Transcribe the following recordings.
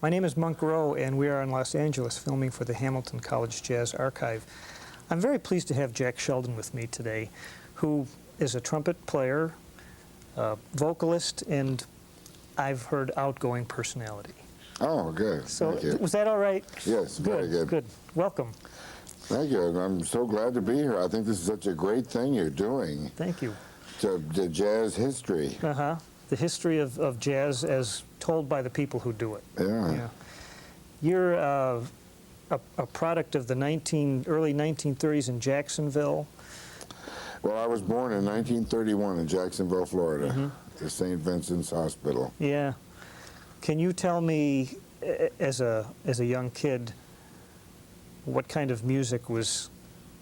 My name is Monk Rowe, and we are in Los Angeles filming for the Hamilton College Jazz Archive. I'm very pleased to have Jack Sheldon with me today, who is a trumpet player, vocalist, and I've heard outgoing personality. Oh, good. So, Thank you. was that all right? Yes, very good. Good. Welcome. Thank you, and I'm so glad to be here. I think this is such a great thing you're doing. Thank you. To jazz history. The history of jazz as told by the people who do it. Yeah. You're a product of the early 1930s in Jacksonville. Well, I was born in 1931 in Jacksonville, Florida, at the St. Vincent's Hospital. Yeah. Can you tell me, as a young kid, what kind of music was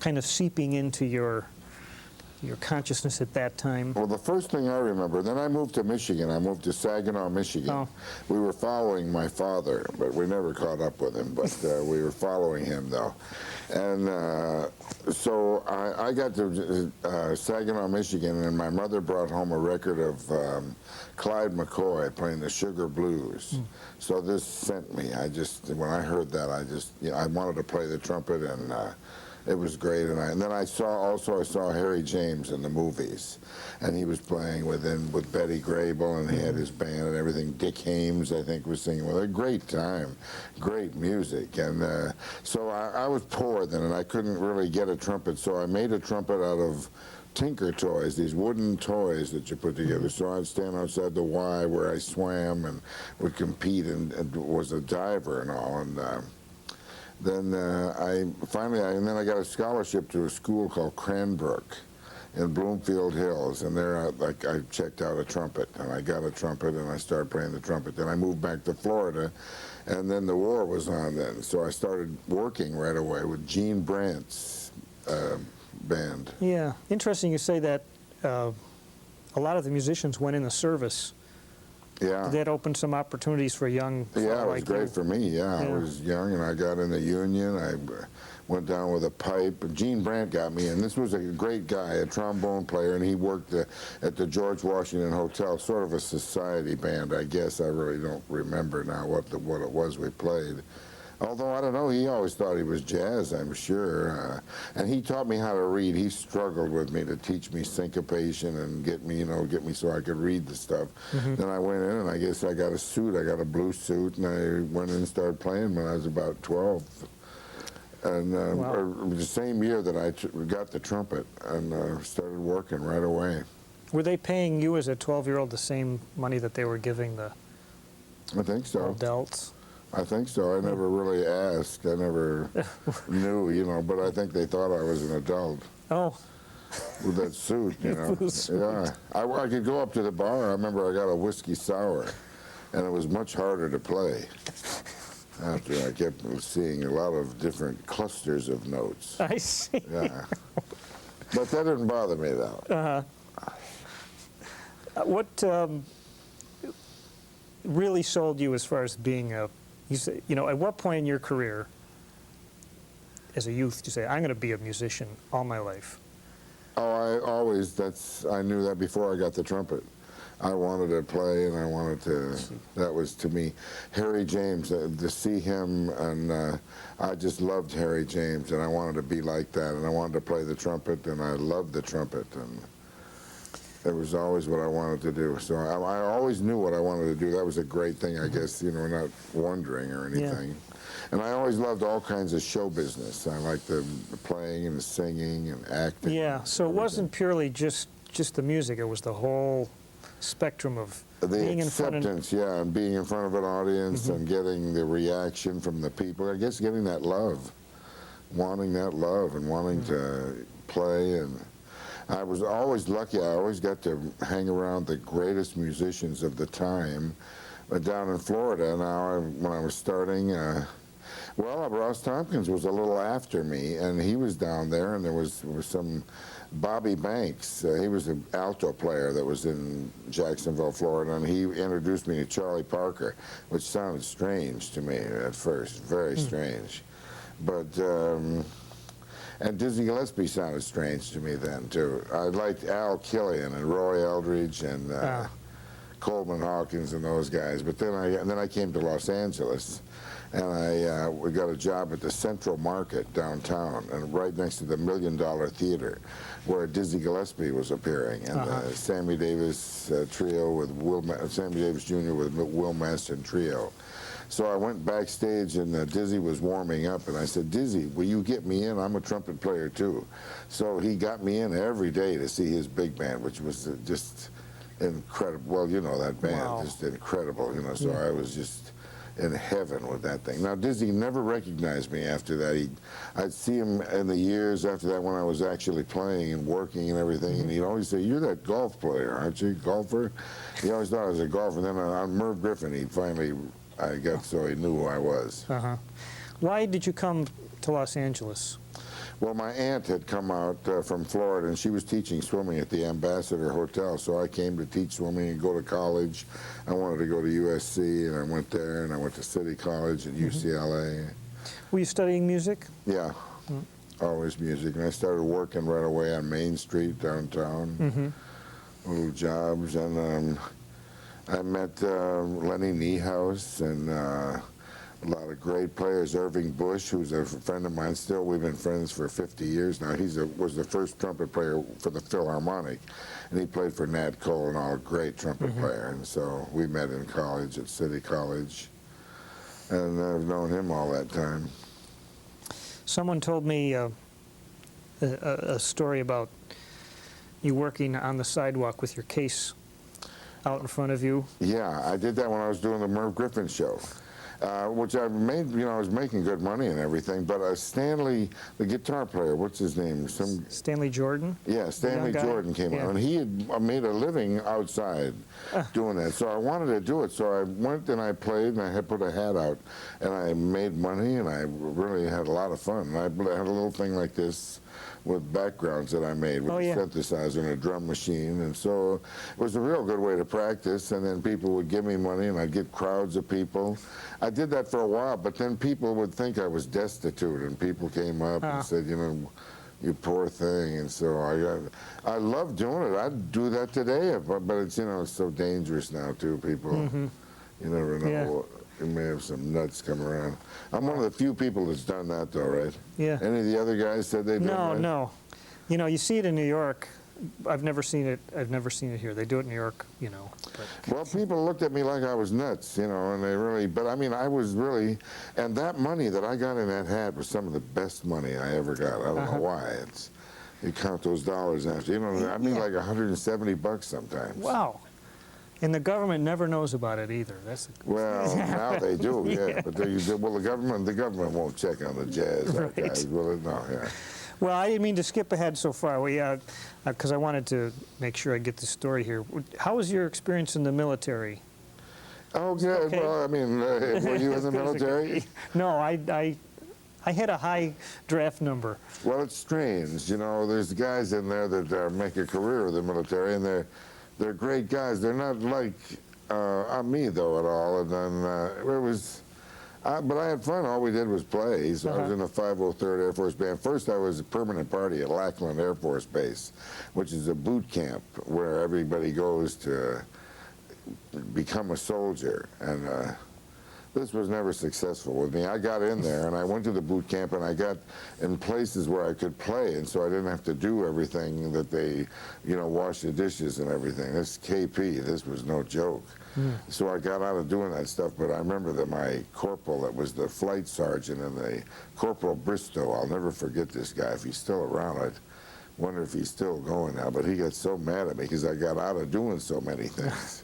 kind of seeping into your consciousness at that time? Well, the first thing I remember, then I moved to Michigan. I moved to Saginaw, Michigan. Oh. We were following my father, but we never caught up with him, but we were following him, though. And so I got to Saginaw, Michigan, and my mother brought home a record of Clyde McCoy playing the Sugar Blues. So this sent me. When I heard that, I wanted to play the trumpet, and it was great. And then I saw Harry James in the movies, and he was playing with Betty Grable, and he had his band and everything. Dick Hames, I think, was singing with it. A great time, great music. And so I was poor then, and I couldn't really get a trumpet, so I made a trumpet out of Tinker toys, these wooden toys that you put together. So I'd stand outside the Y where I swam and would compete and was a diver and all. And then I got a scholarship to a school called Cranbrook in Bloomfield Hills, and there I checked out a trumpet, and I got a trumpet, and I started playing the trumpet. Then I moved back to Florida, and then the war was on then, so I started working right away with Gene Brandt's band. Yeah, interesting you say that. A lot of the musicians went in the service. Yeah. That opened some opportunities for a young fellow Yeah, it was like great you. for me, yeah. I was young, and I got in the Union. I went down with a pipe. Gene Brandt got me in. This was a great guy, a trombone player, and he worked at the George Washington Hotel, sort of a society band, I guess. I really don't remember now what it was we played. Although, I don't know, he always thought he was jazz, I'm sure. And he taught me how to read. He struggled with me to teach me syncopation and get me so I could read the stuff. Then I went in, and I guess I got a suit. I got a blue suit, and I went in and started playing when I was about 12. And the same year that I got the trumpet and started working right away. Were they paying you as a 12-year-old the same money that they were giving the I think so. adults? I think so. I never really asked. I never knew, but I think they thought I was an adult. Oh. With that suit, Yeah. I could go up to the bar. I remember I got a whiskey sour, and it was much harder to play. After I kept seeing a lot of different clusters of notes. I see. Yeah. But that didn't bother me, though. What really sold you as far as being at what point in your career, as a youth, did you say, I'm going to be a musician all my life? Oh, I knew that before I got the trumpet. I wanted to play, and I wanted to, that was to me, Harry James, to see him, and I just loved Harry James, and I wanted to be like that, and I wanted to play the trumpet, and I loved the trumpet, and it was always what I wanted to do. So I always knew what I wanted to do. That was a great thing, I guess, not wondering or anything. Yeah. And I always loved all kinds of show business. I liked the playing and the singing and acting. Yeah, so it wasn't purely just the music, it was the whole spectrum of being in front of... acceptance, yeah, and being in front of an audience and getting the reaction from the people. I guess getting that love, wanting that love and wanting to play. And I was always lucky. I always got to hang around the greatest musicians of the time down in Florida. Now, when I was starting, Ross Tompkins was a little after me, and he was down there, and there was some Bobby Banks. He was an alto player that was in Jacksonville, Florida, and he introduced me to Charlie Parker, which sounded strange to me at first, very strange. But, and Dizzy Gillespie sounded strange to me then, too. I liked Al Killian and Roy Eldridge and Coleman Hawkins and those guys. But then I came to Los Angeles, and we got a job at the Central Market downtown, and right next to the $1 Million Theater, where Dizzy Gillespie was appearing, and the Sammy Davis trio with Sammy Davis Jr. with Will Maston trio. So I went backstage, and Dizzy was warming up, and I said, "Dizzy, will you get me in? I'm a trumpet player too." So he got me in every day to see his big band, which was just incredible. Well, you know that band, wow. Just incredible. You know, so I was just in heaven with that thing. Now, Dizzy never recognized me after that. I'd see him in the years after that when I was actually playing and working and everything, and he'd always say, "You're that golf player, aren't you, golfer?" He always thought I was a golfer. And then on Merv Griffin, I got so he knew who I was. Why did you come to Los Angeles? Well, my aunt had come out from Florida, and she was teaching swimming at the Ambassador Hotel, so I came to teach swimming and go to college. I wanted to go to USC, and I went there, and I went to City College and UCLA. Were you studying music? Yeah, always music. And I started working right away on Main Street downtown, little jobs, and I met Lenny Niehaus and a lot of great players. Irving Bush, who's a friend of mine still. We've been friends for 50 years now. He was the first trumpet player for the Philharmonic, and he played for Nat Cole and all, great trumpet player. And so we met in college at City College, and I've known him all that time. Someone told me a story about you working on the sidewalk with your case out in front of you. Yeah, I did that when I was doing the Merv Griffin show. Which I made, you know, I was making good money and everything, but Stanley, the guitar player, what's his name? Stanley Jordan? Yeah, Stanley Jordan came out, and he had made a living outside doing that. So I wanted to do it, so I went and I played, and I had put a hat out, and I made money, and I really had a lot of fun. And I had a little thing like this with backgrounds that I made with a synthesizer and a drum machine, and so it was a real good way to practice. And then people would give me money, and I'd get crowds of people. I did that for a while, but then people would think I was destitute, and people came up and said, "You know, you poor thing." And so I love doing it. I'd do that today, but it's, you know, it's so dangerous now too. People, you never know. Yeah. You may have some nuts come around. I'm one of the few people that's done that, though, right? Yeah. Any of the other guys said they did that? No. You know, you see it in New York. I've never seen it here. They do it in New York, you know. But. Well, people looked at me like I was nuts, you know, and they really, but I mean, I was really, and that money that I got in that hat was some of the best money I ever got. I don't know why. You count those dollars after, you know, I mean, like $170 sometimes. Wow. And the government never knows about it either. Well, now they do, yeah. But well, the government won't check on the jazz archives, will it? No, yeah. Well, I didn't mean to skip ahead so far. Because I wanted to make sure I get the story here. How was your experience in the military? Oh, good. Okay. Well, I mean, were you in the military? No, I had a high draft number. Well, it's strange, you know. There's guys in there that make a career of the military, and they're great guys. They're not like me, though, at all. And then it was, but I had fun. All we did was play. So I was in the 503rd Air Force Band. First, I was a permanent party at Lackland Air Force Base, which is a boot camp where everybody goes to become a soldier. And this was never successful with me. I got in there, and I went to the boot camp, and I got in places where I could play, and so I didn't have to do everything that they, you know, wash the dishes and everything. This KP, this was no joke. So I got out of doing that stuff, but I remember that my corporal, that was the flight sergeant, and the Corporal Bristow, I'll never forget this guy. If he's still around, I wonder if he's still going now, but he got so mad at me because I got out of doing so many things.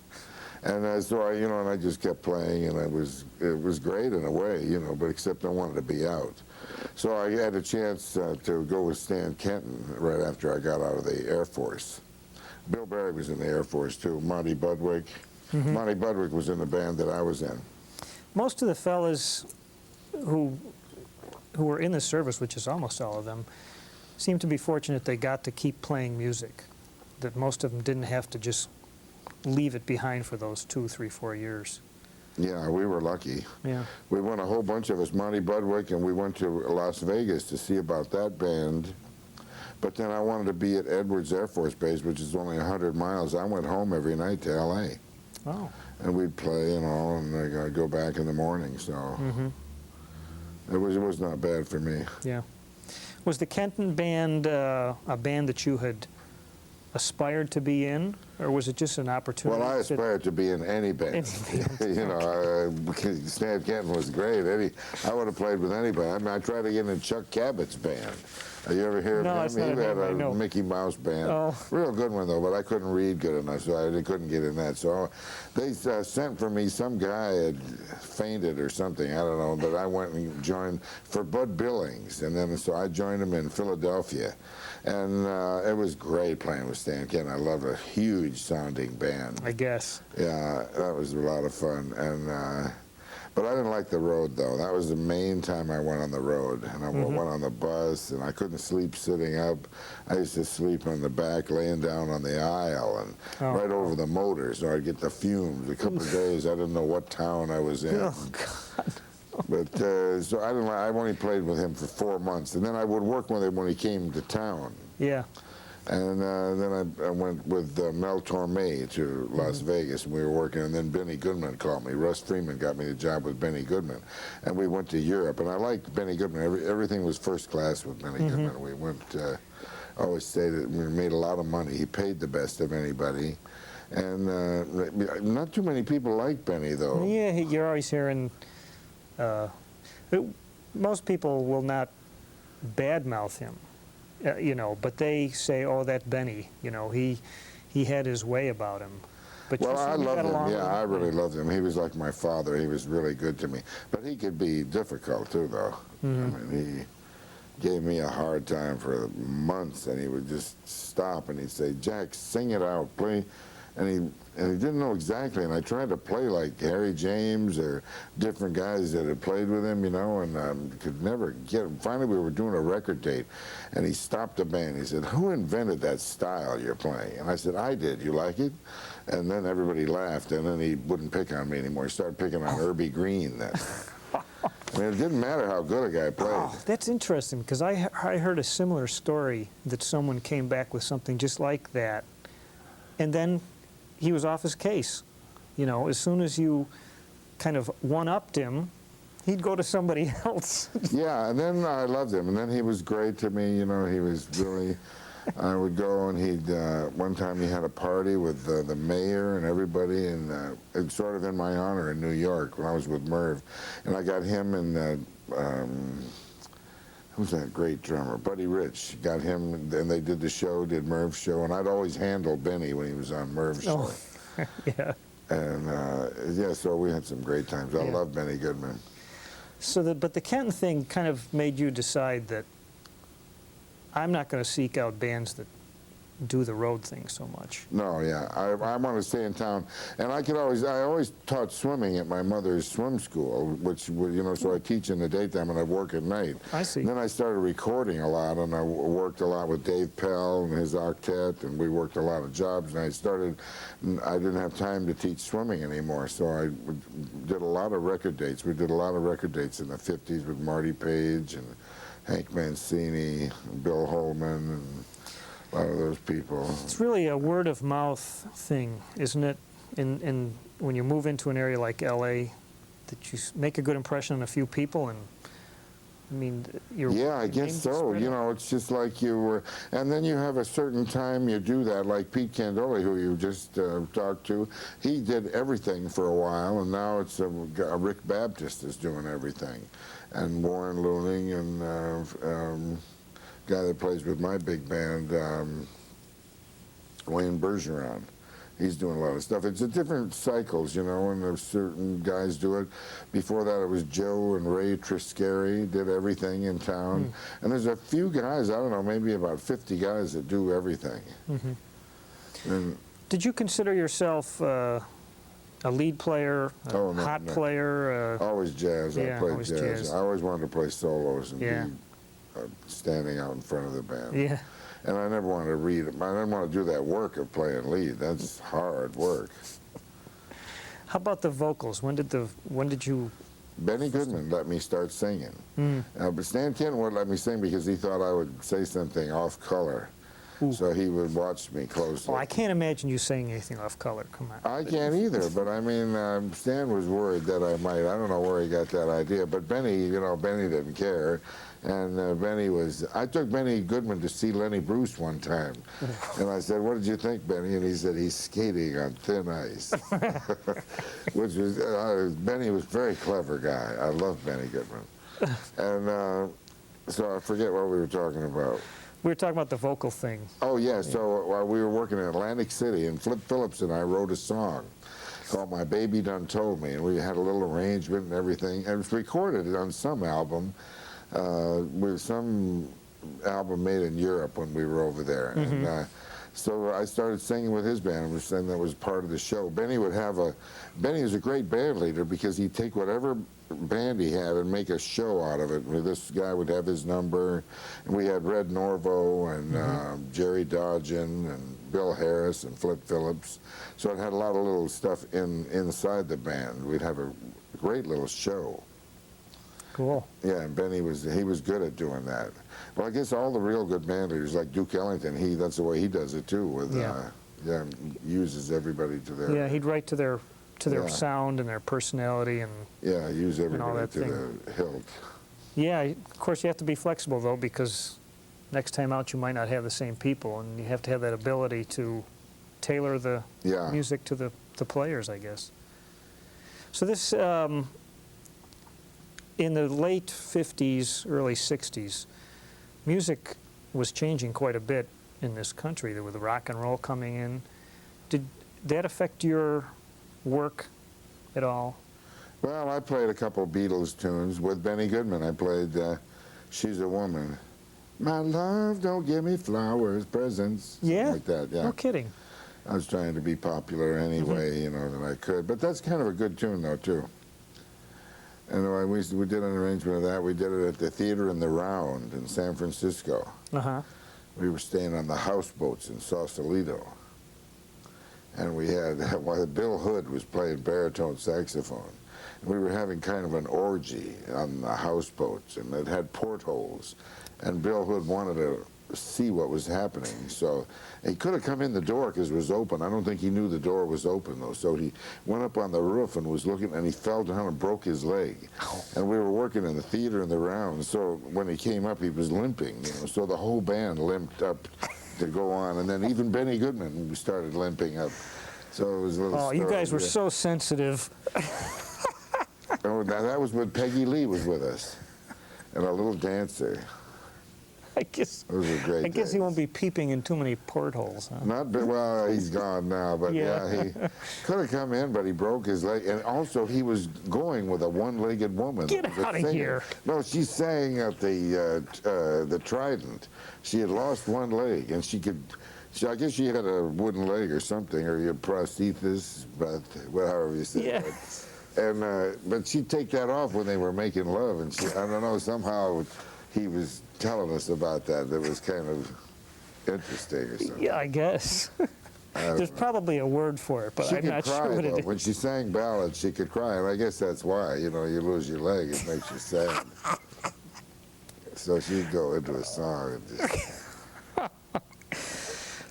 And so I, you know, and I just kept playing, and it was great in a way, you know, but except I wanted to be out. So I had a chance to go with Stan Kenton right after I got out of the Air Force. Bill Berry was in the Air Force too. Monty Budwig. Monty Budwig was in the band that I was in. Most of the fellas who were in the service, which is almost all of them, seem to be fortunate they got to keep playing music. That most of them didn't have to just leave it behind for those 2, 3, 4 years. Yeah, we were lucky. Yeah. We went, a whole bunch of us, Monty Budwig, and we went to Las Vegas to see about that band. But then I wanted to be at Edwards Air Force Base, which is only 100 miles. I went home every night to L.A. Oh. And we'd play and all, and I'd go back in the morning. So it was not bad for me. Yeah. Was the Kenton band a band that you had aspired to be in, or was it just an opportunity? Well, I aspired to be in any band. You know, Stan Kenton was great. I would have played with anybody. I mean, I tried to get in Chuck Cabot's band. Have you ever heard No, of it's him? not He a had name I know. a Mickey Mouse band. Oh. Real good one, though, but I couldn't read good enough, so I couldn't get in that. So they sent for me, some guy had fainted or something, I don't know, but I went and joined for Bud Billings, and then so I joined him in Philadelphia. And it was great playing with Stan Kenton. I love a huge sounding band. I guess. Yeah, that was a lot of fun. And but I didn't like the road, though. That was the main time I went on the road. And I went on the bus, and I couldn't sleep sitting up. I used to sleep on the back, laying down on the aisle, and right over the motor, so I'd get the fumes. A couple of days, I didn't know what town I was in. Oh, God. But so I only played with him for 4 months, and then I would work with him when he came to town. Yeah. And then I went with Mel Torme to Las Vegas, and we were working, and then Benny Goodman called me. Russ Freeman got me the job with Benny Goodman, and we went to Europe, and I liked Benny Goodman. Everything was first class with Benny Goodman. We went, always stayed, we made a lot of money. He paid the best of anybody, and not too many people like Benny, though. Yeah, you're always hearing, most people will not badmouth him. You know, but they say, "Oh, that Benny, you know, he had his way about him." But Well, I loved him. along Yeah, with I really loved him. He was like my father. He was really good to me. But he could be difficult too, though. I mean, he gave me a hard time for months, and he would just stop and he'd say, "Jack, sing it out, play." And he didn't know exactly, and I tried to play like Harry James or different guys that had played with him, you know, and could never get him. Finally, we were doing a record date, and he stopped the band. He said, "Who invented that style you're playing?" And I said, "I did. You like it?" And then everybody laughed, and then he wouldn't pick on me anymore. He started picking on Herbie Green then. I mean, it didn't matter how good a guy played. Oh, that's interesting, because I heard a similar story that someone came back with something just like that, and then he was off his case. You know, as soon as you kind of one-upped him, he'd go to somebody else. Yeah, and then I loved him, and then he was great to me. You know, he was really. I would go, and he'd. One time he had a party with the mayor and everybody, and it's sort of in my honor in New York when I was with Merv, and I got him and. Who's that great drummer? Buddy Rich. Got him, and they did the show, did Merv's show, and I'd always handle Benny when he was on Merv's show. Yeah. And yeah, so we had some great times. I love Benny Goodman. So, but the Kenton thing kind of made you decide that I'm not going to seek out bands that do the road thing so much. No, yeah, I want to stay in town, and I always taught swimming at my mother's swim school, which, you know, so I teach in the daytime and I work at night. I see. And then I started recording a lot, and I worked a lot with Dave Pell and his octet, and we worked a lot of jobs, and I didn't have time to teach swimming anymore, so I did a lot of record dates. We did a lot of record dates in the 50s with Marty Page and Hank Mancini, and Bill Holman, and a lot of those people. It's really a word-of-mouth thing, isn't it? In when you move into an area like L.A., that you make a good impression on a few people, and I mean, yeah, I guess so. You know, it's just like you were, and then you have a certain time you do that. Like Pete Candoli, who you just talked to, he did everything for a while, and now it's Rick Baptist is doing everything, and Warren Looning and. Guy that plays with my big band, Wayne Bergeron. He's doing a lot of stuff. It's a different cycles, you know, and certain guys do it. Before that, it was Joe and Ray Triscari did everything in town. And there's a few guys, I don't know, maybe about 50 guys that do everything. And did you consider yourself a lead player, a hot player? Always jazz. Yeah, I played always jazz. jazz. I always wanted to play solos and Yeah. be standing out in front of the band. Yeah. And I never wanted to read it. I didn't want to do that work of playing lead. That's hard work. How about the vocals? When did you? Benny Goodman let me start singing. But Stan Kenton wouldn't let me sing because he thought I would say something off color. So he would watch me closely. Well, I can't imagine you saying anything off color. Come on. I can't either, but I mean, Stan was worried that I might. I don't know where he got that idea, but Benny, you know, Benny didn't care. And Benny was, I took Benny Goodman to see Lenny Bruce one time. And I said, what did you think, Benny? And he said, he's skating on thin ice. Which was, Benny was a very clever guy. I love Benny Goodman. And so I forget what we were talking about. We were talking about the vocal thing. Oh, yeah, so while we were working in Atlantic City, and Flip Phillips and I wrote a song called My Baby Done Told Me, and we had a little arrangement and everything, and it was recorded on some album, with some album made in Europe when we were over there. And so I started singing with his band, and that was part of the show. Benny would have Benny was a great band leader because he'd take whatever band he had and make a show out of it. This guy would have his number, and we had Red Norvo and Jerry Dodgen and Bill Harris and Flip Phillips. So it had a lot of little stuff inside the band. We'd have a great little show. Cool. Yeah, and Benny was good at doing that. Well, I guess all the real good band leaders, like Duke Ellington, that's the way he does it too. With uses everybody to their. Yeah, he'd write to their sound and their personality and. Yeah, use everybody to thing. the hilt. Yeah, of course you have to be flexible though, because next time out you might not have the same people, and you have to have that ability to tailor the music to the players, I guess. So this. In the late 50s, early 60s, music was changing quite a bit in this country. There was the rock and roll coming in. Did that affect your work at all? Well, I played a couple Beatles tunes with Benny Goodman. I played She's a Woman. My love, don't give me flowers, presents. Yeah? Like that, yeah. No kidding. I was trying to be popular anyway, you know, that I could. But that's kind of a good tune, though, too. And we did an arrangement of that. We did it at the Theater in the Round in San Francisco. We were staying on the houseboats in Sausalito. And we had, Bill Hood was playing baritone saxophone. And we were having kind of an orgy on the houseboats, and it had portholes. And Bill Hood wanted to see what was happening. So he could have come in the door because it was open. I don't think he knew the door was open, though. So he went up on the roof and was looking, and he fell down and broke his leg. And we were working in the Theater in the Round, so when he came up, he was limping. You know, so the whole band limped up to go on, and then even Benny Goodman started limping up. So it was a little story. You guys were so sensitive. Oh, now that was when Peggy Lee was with us, and a little dancer. I guess. Those were great. I guess days. he won't be peeping in too many portholes, huh? Well, he's gone now, but yeah, he could have come in, but he broke his leg, and also he was going with a one-legged woman. Get out of here! No, she sang at the Trident. She had lost one leg, and I guess she had a wooden leg or something, or a prosthesis, but however you say it. And but she'd take that off when they were making love, and I don't know, somehow he was telling us about that. That was kind of interesting or something. Yeah, I guess. There's probably a word for it, but I'm not sure what it is. When she sang ballads, she could cry, and I guess that's why. You know, you lose your leg, it makes you sad. So she'd go into a song and just...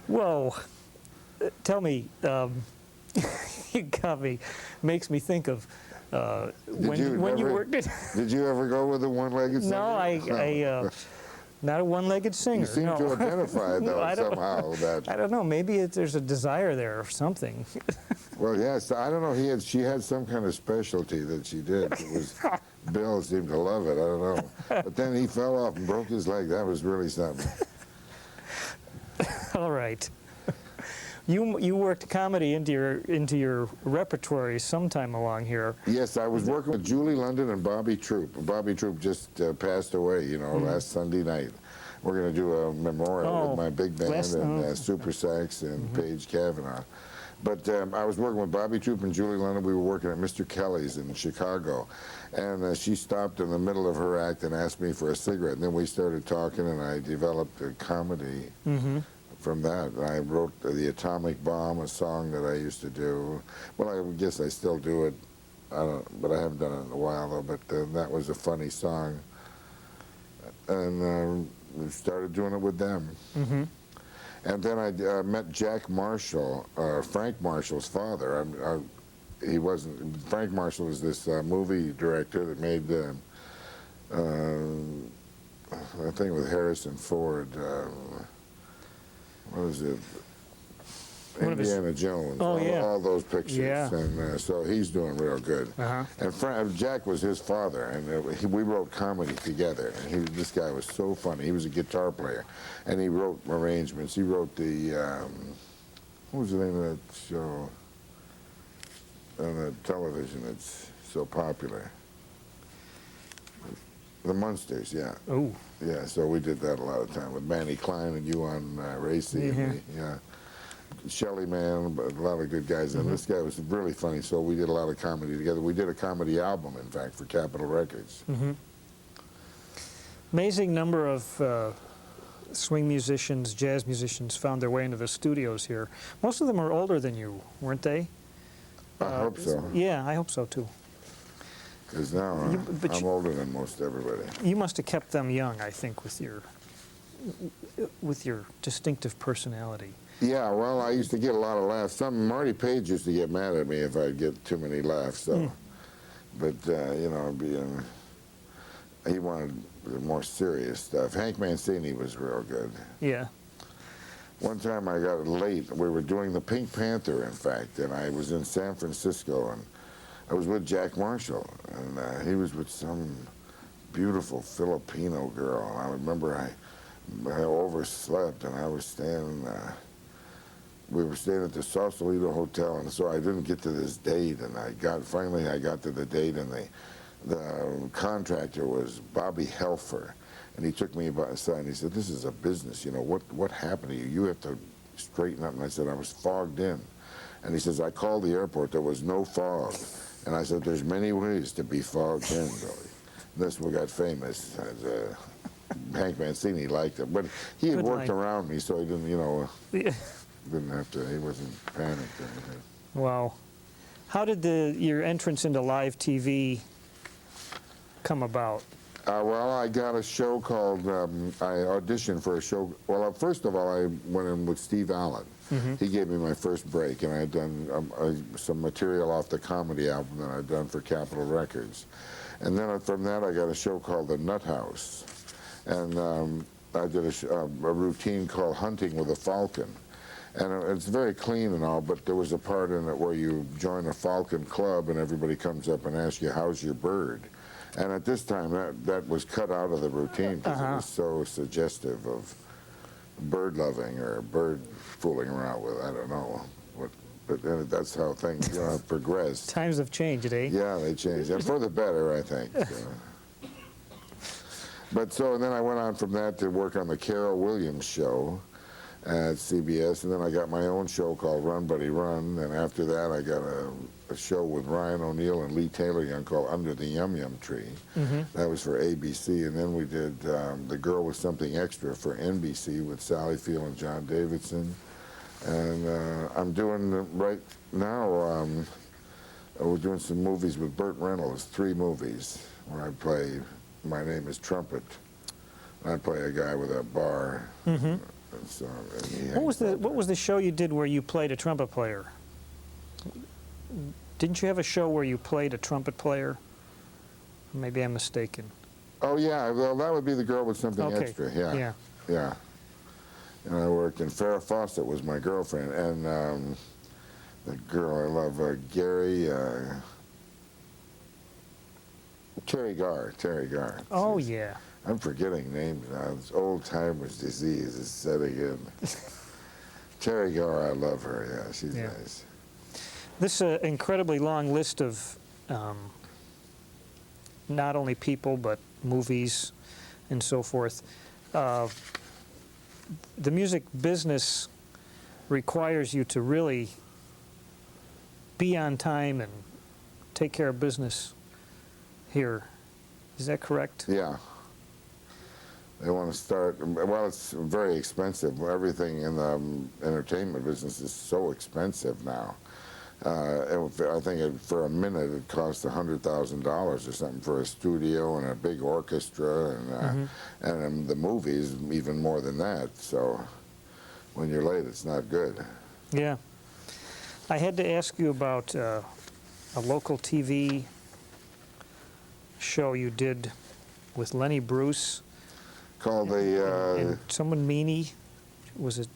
Whoa. Tell me, you got me, makes me think of when you worked at... Did you ever go with a one-legged singer? No, I not a one-legged singer. You seem to identify, though, somehow. I don't know. Maybe there's a desire there or something. Well, yes. I don't know. She had some kind of specialty that she did. It was Bill seemed to love it. I don't know. But then he fell off and broke his leg. That was really something. All right. You worked comedy into your repertory sometime along here. Yes, I was working with Julie London and Bobby Troop. Bobby Troop just passed away, you know, last Sunday night. We're going to do a memorial with my big band and Super Sax and Paige Cavanaugh. But I was working with Bobby Troop and Julie London. We were working at Mr. Kelly's in Chicago. And she stopped in the middle of her act and asked me for a cigarette. And then we started talking, and I developed a comedy. From that. I wrote The Atomic Bomb, a song that I used to do. Well, I guess I still do it, but I haven't done it in a while, though. But that was a funny song. And we started doing it with them. And then I met Jack Marshall, Frank Marshall's father. He wasn't. Frank Marshall was this movie director that made, I think, with Harrison Ford. What was it? Indiana Jones. Oh, yeah. All those pictures. Yeah. And so he's doing real good. Uh-huh. And Jack was his father, and we wrote comedy together. And this guy was so funny. He was a guitar player, and he wrote arrangements. He wrote the, what was the name of that show on the television that's so popular? The Munsters, yeah. Oh. Yeah, so we did that a lot of time with Manny Klein and Yuan Racy. Yeah. And yeah. Shelly Man, but a lot of good guys. And this guy was really funny, so we did a lot of comedy together. We did a comedy album, in fact, for Capitol Records. Amazing number of swing musicians, jazz musicians found their way into the studios here. Most of them are older than you, weren't they? I hope so, Yeah, I hope so too. because now I'm older than most everybody. You must have kept them young, I think, with your distinctive personality. Yeah, well, I used to get a lot of laughs. Marty Page used to get mad at me if I'd get too many laughs, so. But, you know, he wanted the more serious stuff. Hank Mancini was real good. Yeah. One time I got late. We were doing the Pink Panther, in fact, and I was in San Francisco, and I was with Jack Marshall, and he was with some beautiful Filipino girl. I remember I overslept, and I was staying, we were staying at the Sausalito Hotel, and so I didn't get to this date, and finally I got to the date, and the contractor was Bobby Helfer, and he took me aside and he said, "This is a business, you know, what happened to you? You have to straighten up." And I said, "I was fogged in." And he says, "I called the airport, there was no fog." And I said, "There's many ways to be fogged in, Billy." This one got famous. Hank Mancini liked it, but he had worked around me, so he didn't, you know, didn't have to, he wasn't panicked or anything. Wow. How did your entrance into live TV come about? Well, I got a show called, I auditioned for a show. Well, first of all, I went in with Steve Allen. He gave me my first break, and I had done some material off the comedy album that I'd done for Capitol Records. And then from that, I got a show called The Nut House. And I did a routine called Hunting with a Falcon. And it's very clean and all, but there was a part in it where you join a falcon club and everybody comes up and asks you, "How's your bird?" And at this time, that was cut out of the routine because it was so suggestive of bird loving or bird fooling around with, I don't know. But that's how things progressed. Times have changed, eh? Yeah, they changed. And for the better, I think. But so, and then I went on from that to work on the Carol Williams show at CBS, and then I got my own show called Run Buddy Run, and after that I got a show with Ryan O'Neal and Lee Taylor Young called Under the Yum Yum Tree. That was for ABC, and then we did The Girl with Something Extra for NBC with Sally Field and John Davidson. And I'm doing, right now, we're doing some movies with Burt Reynolds, 3 movies, where I play, my name is Trumpet. I play a guy with a bar. So, What was the show you did where you played a trumpet player? Didn't you have a show where you played a trumpet player? Maybe I'm mistaken. Oh yeah, well that would be The Girl with Something Extra. Yeah. Yeah. And I worked in Farrah Fawcett was my girlfriend, and the girl I love, Terry Garr. Oh yeah. I'm forgetting names now. This old timer's disease is setting in. Terry Garr, I love her. Yeah, she's nice. This incredibly long list of not only people but movies and so forth. The music business requires you to really be on time and take care of business here. Is that correct? Yeah. They want to start, well, it's very expensive. Everything in the entertainment business is so expensive now. I think for a minute it costs $100,000 or something for a studio and a big orchestra, and the movies even more than that. So when you're late, it's not good. Yeah. I had to ask you about a local TV show you did with Lenny Bruce. Called And the someone Meany, was it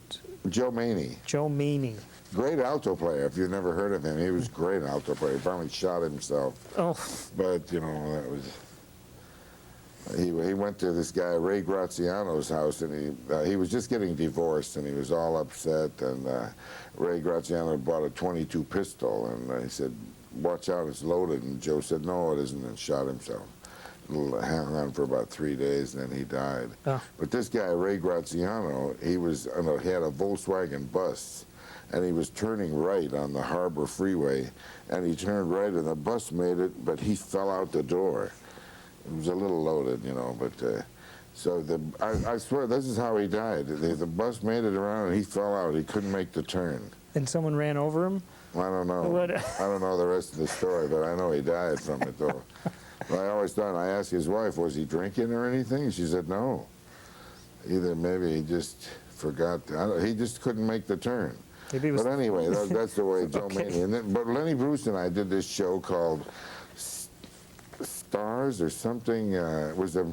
Joe Maney. Joe Meany? Great alto player. If you've never heard of him, he was a great alto player. He finally shot himself. Oh, But, you know, that was... He went to this guy, Ray Graziano's house, and he was just getting divorced, and he was all upset, and Ray Graziano bought a .22 pistol, and he said, watch out, it's loaded, and Joe said, no, it isn't, and shot himself. Hung on for about 3 days, and then he died. Oh. But this guy, Ray Graziano, he had a Volkswagen bus, and he was turning right on the Harbor Freeway, and he turned right, and the bus made it, but he fell out the door. It was a little loaded, you know, but so I swear this is how he died. The bus made it around and he fell out. He couldn't make the turn. and someone ran over him? I don't know. What? I don't know the rest of the story, but I know he died from it, though. But I always thought, I asked his wife, was he drinking or anything? She said no. Either maybe he just forgot. He just couldn't make the turn. Maybe it was But anyway, that's the way Joe Okay. Maney. And then, but Lenny Bruce and I did this show called Stars or something. It was a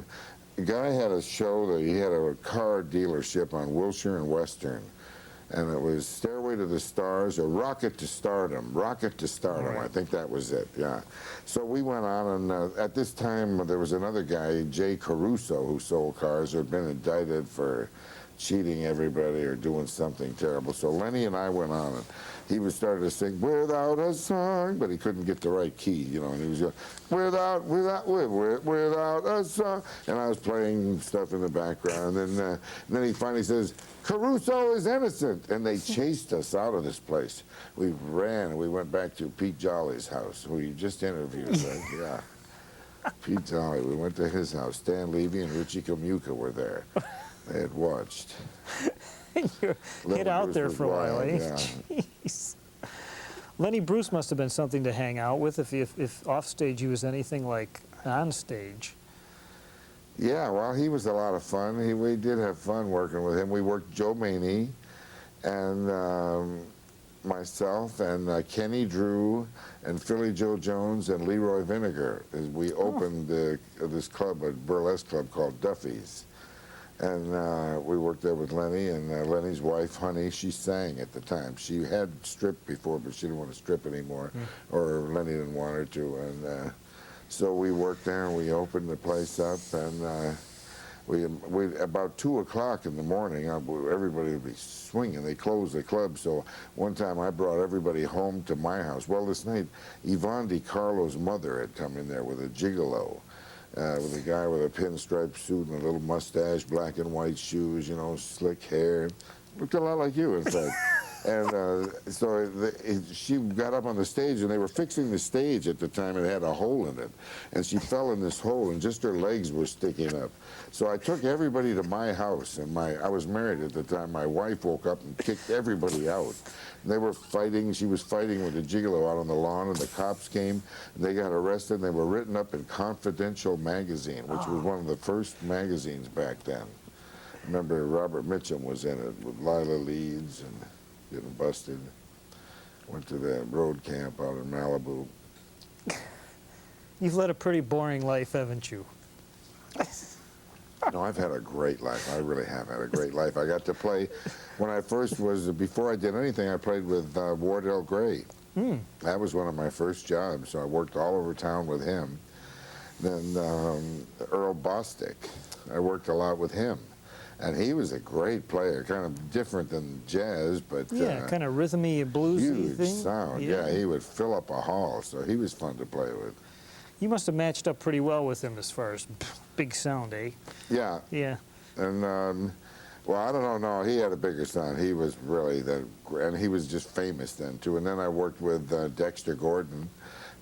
guy had a show that he had a car dealership on Wilshire and Western, and it was Stairway to the Stars or Rocket to Stardom. Rocket to Stardom, Right. I think that was it. Yeah. So we went on, and at this time there was another guy, Jay Caruso, who sold cars, who had been indicted for cheating everybody or doing something terrible. So Lenny and I went on, and he was starting to sing "Without a Song," but he couldn't get the right key, you know. And he was going, without a song," and I was playing stuff in the background. And then he finally says, "Caruso is innocent," and they chased us out of this place. We ran, and we went back to Pete Jolly's house, who you just interviewed, right? Yeah. Pete Jolly. We went to his house. Stan Levy and Richie Kamuka were there. They had watched. you hid out there for a while, eh? Yeah. Jeez. Lenny Bruce must have been something to hang out with if off stage he was anything like on stage. Yeah, well, he was a lot of fun. We did have fun working with him. We worked Joe Maney and myself and Kenny Drew and Philly Joe Jones and Leroy Vinegar. We opened this club, a burlesque club called Duffy's. And we worked there with Lenny, and Lenny's wife, Honey, she sang at the time. She had stripped before, but she didn't want to strip anymore, or Lenny didn't want her to. And so we worked there, and we opened the place up, and we about 2 o'clock in the morning, everybody would be swinging. They closed the club, so one time I brought everybody home to my house. Well, this night, Yvonne DiCarlo's mother had come in there with a gigolo. With a guy with a pinstripe suit and a little mustache, black and white shoes, you know, slick hair. Looked a lot like you, in fact. And so she got up on the stage, and they were fixing the stage at the time. It had a hole in it. And she fell in this hole, and just her legs were sticking up. So I took everybody to my house, and I was married at the time. My wife woke up and kicked everybody out. And they were fighting. She was fighting with a gigolo out on the lawn, and the cops came, and they got arrested, and they were written up in Confidential magazine, which was one of the first magazines back then. I remember Robert Mitchum was in it with Lila Leeds and getting busted. Went to the road camp out in Malibu. You've led a pretty boring life, haven't you? No, I've had a great life. I really have had a great life. I got to play, when I first was, before I did anything, I played with Wardell Gray. That was one of my first jobs, so I worked all over town with him. Then Earl Bostic, I worked a lot with him. And he was a great player, kind of different than jazz, but Yeah, kind of rhythmy, bluesy huge thing. sound. Yeah, he would fill up a hall, so he was fun to play with. You must have matched up pretty well with him as far as big sound, eh? Yeah, Yeah. and well, I don't know. No, he had a bigger sound. He was really and he was just famous then too. And then I worked with Dexter Gordon,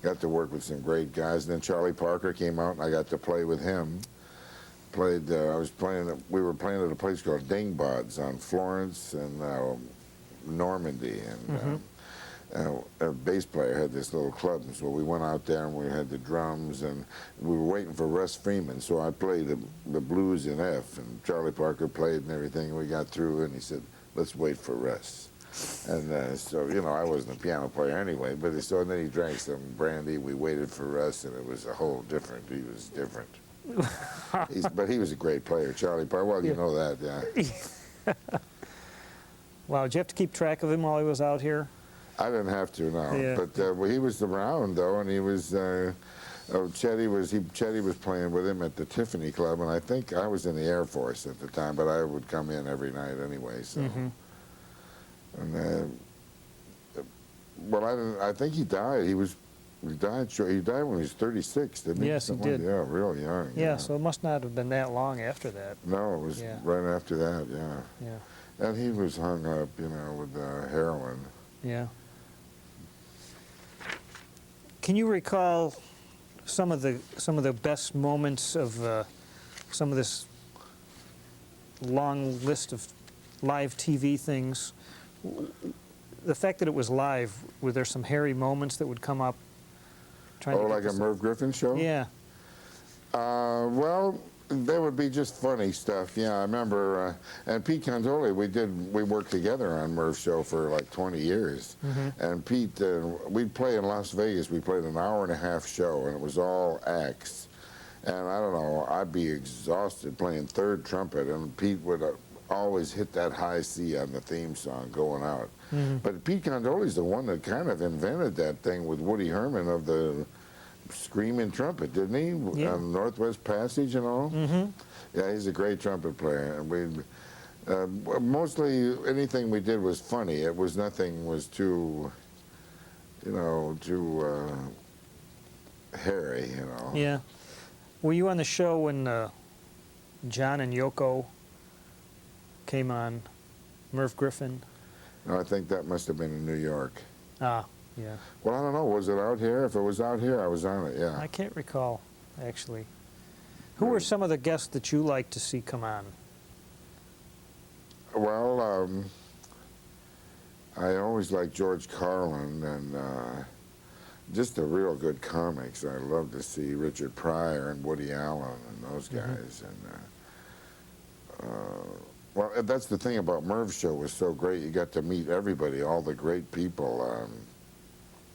got to work with some great guys. And then Charlie Parker came out, and I got to play with him. We were playing at a place called Dingbods on Florence and Normandy, and a bass player had this little club, and so we went out there and we had the drums, and we were waiting for Russ Freeman, so I played the blues in F, and Charlie Parker played and everything, and we got through, and he said, let's wait for Russ. And so, you know, I wasn't a piano player anyway, but so and then he drank some brandy. We waited for Russ, and it was a whole different. He was different. But he was a great player, Charlie Parr. Well, you know that, yeah. Wow, did you have to keep track of him while he was out here? I didn't have to, no. Yeah. But well, he was around though, and he was. Chetty was playing with him at the Tiffany Club, and I think I was in the Air Force at the time, but I would come in every night anyway. So. And well, I think he died. He died when he was 36, didn't he? Yes, he did. Yeah, real young. Yeah, so it must not have been that long after that. No, it was right after that. Yeah. Yeah. And he was hung up, you know, with heroin. Yeah. Can you recall some of the best moments of some of this long list of live TV things? The fact that it was live, were there some hairy moments that would come up? Oh, like a Merv Griffin show? Yeah. Well, there would be just funny stuff. Yeah, I remember, and Pete Condoli, we worked together on Merv's show for like 20 years. And Pete, we'd play in Las Vegas. We played an hour-and-a-half show, and it was all acts. And I don't know, I'd be exhausted playing third trumpet, and Pete would always hit that high C on the theme song going out. But Pete Condoli's the one that kind of invented that thing with Woody Herman of the screaming trumpet, didn't he? Yeah. On Northwest Passage and all. Yeah, he's a great trumpet player. And we mostly anything we did was funny. Nothing was too, you know, too hairy, you know. Yeah. Were you on the show when John and Yoko came on, Merv Griffin? No, I think that must have been in New York. Ah, yeah. Well, I don't know. Was it out here? If it was out here, I was on it, yeah. I can't recall, actually. Who were some of the guests that you liked to see come on? Well, I always liked George Carlin and just the real good comics. I love to see Richard Pryor and Woody Allen and those guys. And well, that's the thing about Merv's show was so great. You got to meet everybody, all the great people.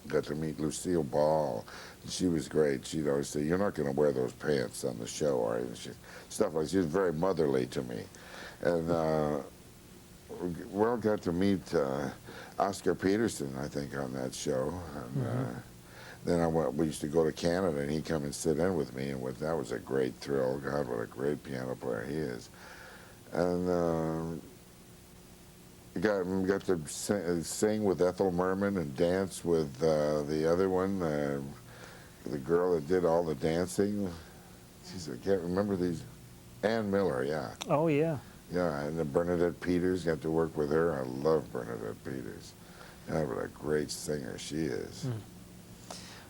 Got to meet Lucille Ball. She was great. She'd always say, "You're not going to wear those pants on the show, are you?" Stuff like that. She was very motherly to me. And well, got to meet Oscar Peterson, I think, on that show. And, then we used to go to Canada, and he'd come and sit in with me, and that was a great thrill. God, what a great piano player he is. And got to sing with Ethel Merman and dance with the other one, the girl that did all the dancing. Jeez, I can't remember these. Ann Miller, yeah. Oh, yeah. Yeah, and then Bernadette Peters, got to work with her. I love Bernadette Peters. Yeah, what a great singer she is.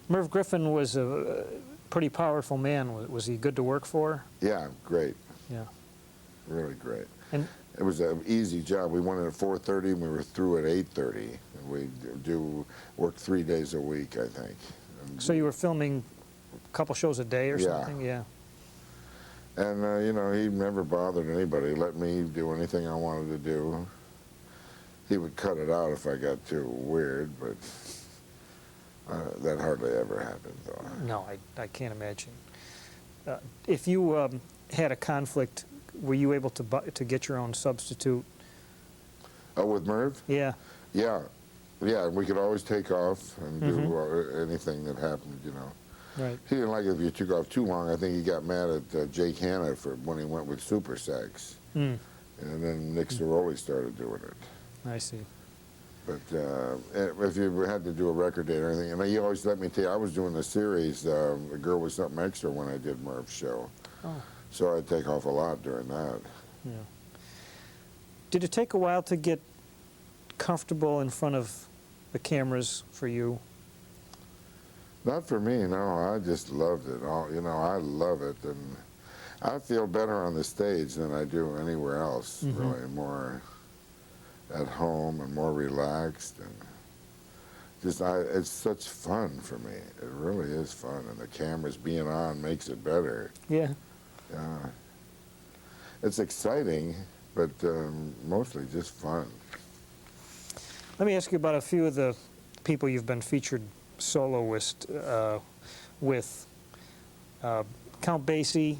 Merv Griffin was a pretty powerful man. Was he good to work for? Yeah, great. Yeah. Really great. And it was an easy job. We went in at 4:30 and we were through at 8:30. And we work 3 days a week, I think. So you were filming a couple shows a day or something? Yeah. And, you know, he never bothered anybody. He let me do anything I wanted to do. He would cut it out if I got too weird, but that hardly ever happened, though. No, I can't imagine. If you had a conflict, were you able to get your own substitute? Oh, with Merv? Yeah. Yeah. Yeah, we could always take off and do anything that happened, you know. Right. He didn't like it if you took off too long. I think he got mad at Jake Hanna when he went with Super Sax. And then Nick Ceroli started doing it. I see. But if you had to do a record date or anything, and he always let me tell you, I was doing the series, The Girl Was Something Extra, when I did Merv's show. Oh. So I'd take off a lot during that. Yeah. Did it take a while to get comfortable in front of the cameras for you? Not for me, no. I just loved it. You know, I love it, and I feel better on the stage than I do anywhere else. Really, more at home and more relaxed, and just it's such fun for me. It really is fun, and the cameras being on makes it better. Yeah. Yeah. It's exciting, but mostly just fun. Let me ask you about a few of the people you've been featured soloist with. Count Basie.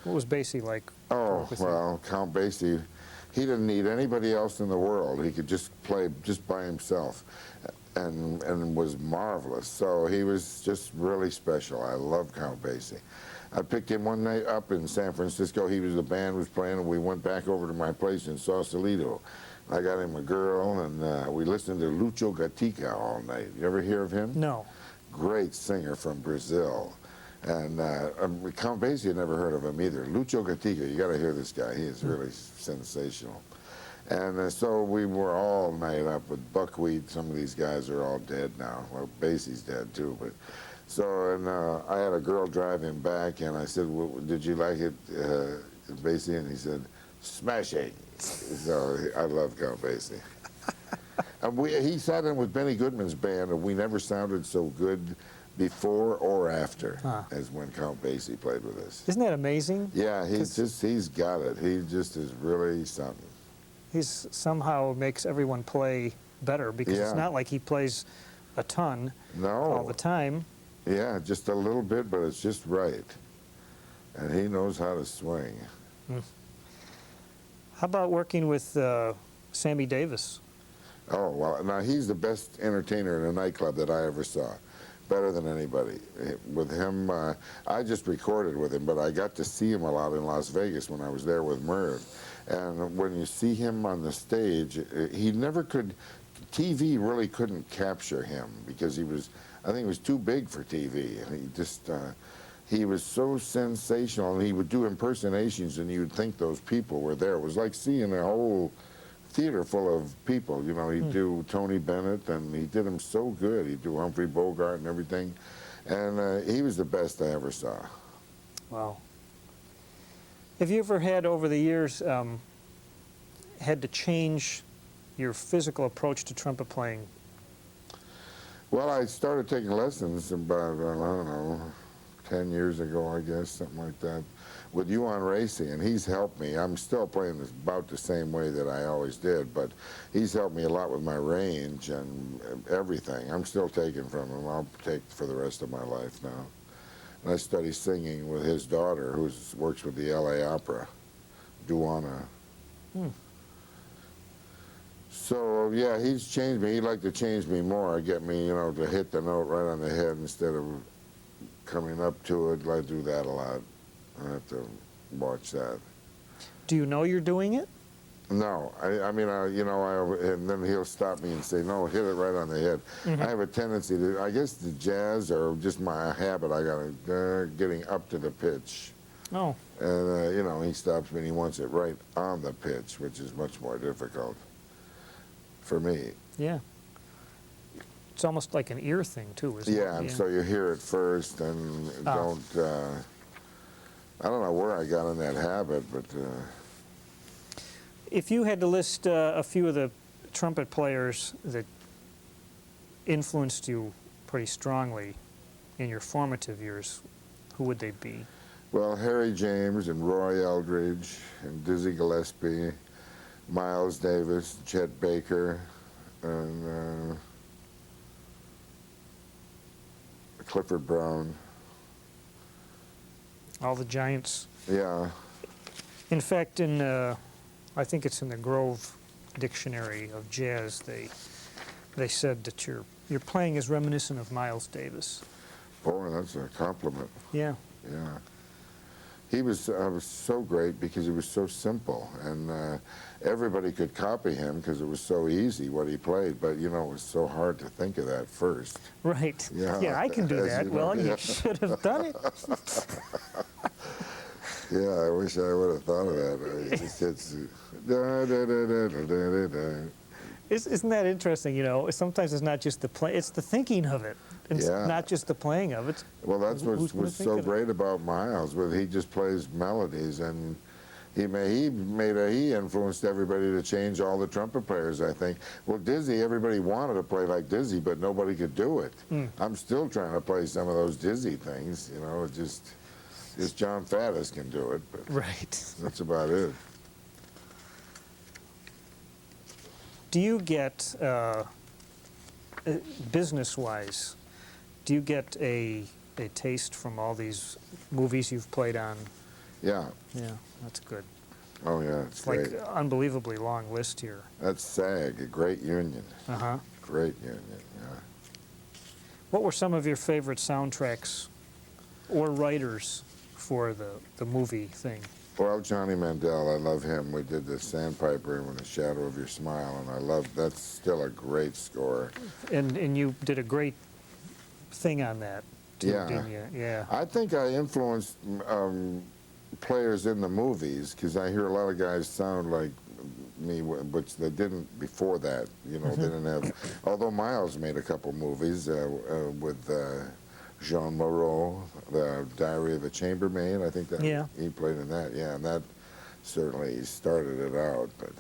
What was Basie like? Oh, with you? well, Count Basie, he didn't need anybody else in the world. He could just play just by himself and was marvelous. So he was just really special. I love Count Basie. I picked him one night up in San Francisco. The band was playing, and we went back over to my place in Sausalito. I got him a girl, and we listened to Lucio Gatica all night. You ever hear of him? No. Great singer from Brazil. And Count Basie had never heard of him either. Lucio Gatica, you got to hear this guy. He is really sensational. And so we were all night up with Buckwheat. Some of these guys are all dead now. Well, Basie's dead too. But so, and I had a girl drive him back, and I said, well, "Did you like it, Basie?" And he said, "Smashing." So I love Count Basie. And he sat in with Benny Goodman's band, and we never sounded so good before or after as when Count Basie played with us. Isn't that amazing? Yeah, he's got it. He just is really something. He's somehow makes everyone play better because it's not like he plays a ton all the time. Yeah, just a little bit, but it's just right. And he knows how to swing. How about working with Sammy Davis? Oh, well, now he's the best entertainer in a nightclub that I ever saw. Better than anybody. With him, I just recorded with him, but I got to see him a lot in Las Vegas when I was there with Merv. And when you see him on the stage, he never could, TV really couldn't capture him because I think he was too big for TV. And he just, he was so sensational, and he would do impersonations, and you'd think those people were there. It was like seeing a whole theater full of people. You know, he'd do Tony Bennett, and he did them so good. He'd do Humphrey Bogart and everything. And he was the best I ever saw. Wow. Have you ever had, over the years, had to change your physical approach to trumpet playing? Well, I started taking lessons about, I don't know, 10 years ago, I guess, something like that, with Yuan Racy, and he's helped me. I'm still playing about the same way that I always did, but he's helped me a lot with my range and everything. I'm still taking from him. I'll take for the rest of my life now. And I study singing with his daughter, who works with the LA Opera, Duana. So, yeah, he's changed me. He'd like to change me more, get me, you know, to hit the note right on the head instead of coming up to it. I do that a lot. I have to watch that. Do you know you're doing it? No, I mean, you know, and then he'll stop me and say, "No, hit it right on the head." I have a tendency to, I guess, the jazz or just my habit. I got getting up to the pitch. Oh. And you know, he stops me and he wants it right on the pitch, which is much more difficult for me. Yeah. It's almost like an ear thing too, isn't it? Yeah, and so you hear it first and don't. I don't know where I got in that habit, but. If you had to list a few of the trumpet players that influenced you pretty strongly in your formative years, who would they be? Well, Harry James and Roy Eldridge and Dizzy Gillespie, Miles Davis, Chet Baker, and Clifford Brown. All the giants. Yeah. In fact, I think it's in the Grove Dictionary of Jazz, they said that your playing is reminiscent of Miles Davis. Boy, that's a compliment. Yeah. Yeah. He was so great because he was so simple, and everybody could copy him because it was so easy what he played, but you know, it was so hard to think of that first. Right. Yeah, I can do that. you know, Well, you should have done it. Yeah, I wish I would have thought of that. Isn't that interesting? You know, sometimes it's not just the play; it's the thinking of it. It's not just the playing of it. Well, that's what Who's gonna was think so of it? great about Miles. He just plays melodies, and he influenced everybody to change all the trumpet players, I think. Well, Dizzy, everybody wanted to play like Dizzy, but nobody could do it. I'm still trying to play some of those Dizzy things. You know, just John Faddis can do it, but Right. that's about it. Do you get, business-wise, do you get a taste from all these movies you've played on? Yeah. Yeah, that's good. Oh, yeah, it's It's great. like unbelievably long list here. That's SAG, a great union. Uh-huh. Great union, yeah. What were some of your favorite soundtracks or writers for the movie thing? Well, Johnny Mandel, I love him. We did the Sandpiper and The Shadow of Your Smile, and I love, that's still a great score. And you did a great thing on that, too, Yeah. didn't you? Yeah. I think I influenced players in the movies, because I hear a lot of guys sound like me, which they didn't before that. You know, they didn't have, although Miles made a couple movies with Jean Moreau, The Diary of a Chambermaid, I think that he played in that, yeah, and that certainly started it out. But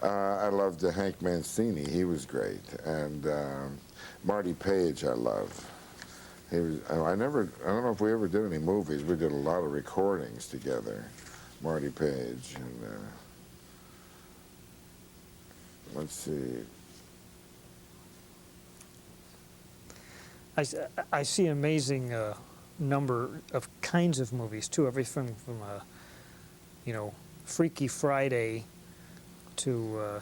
I loved Hank Mancini, he was great, and Marty Page I love. He was, I don't know if we ever did any movies, we did a lot of recordings together, Marty Page, and let's see. I see an amazing number of kinds of movies too. Everything from you know, Freaky Friday to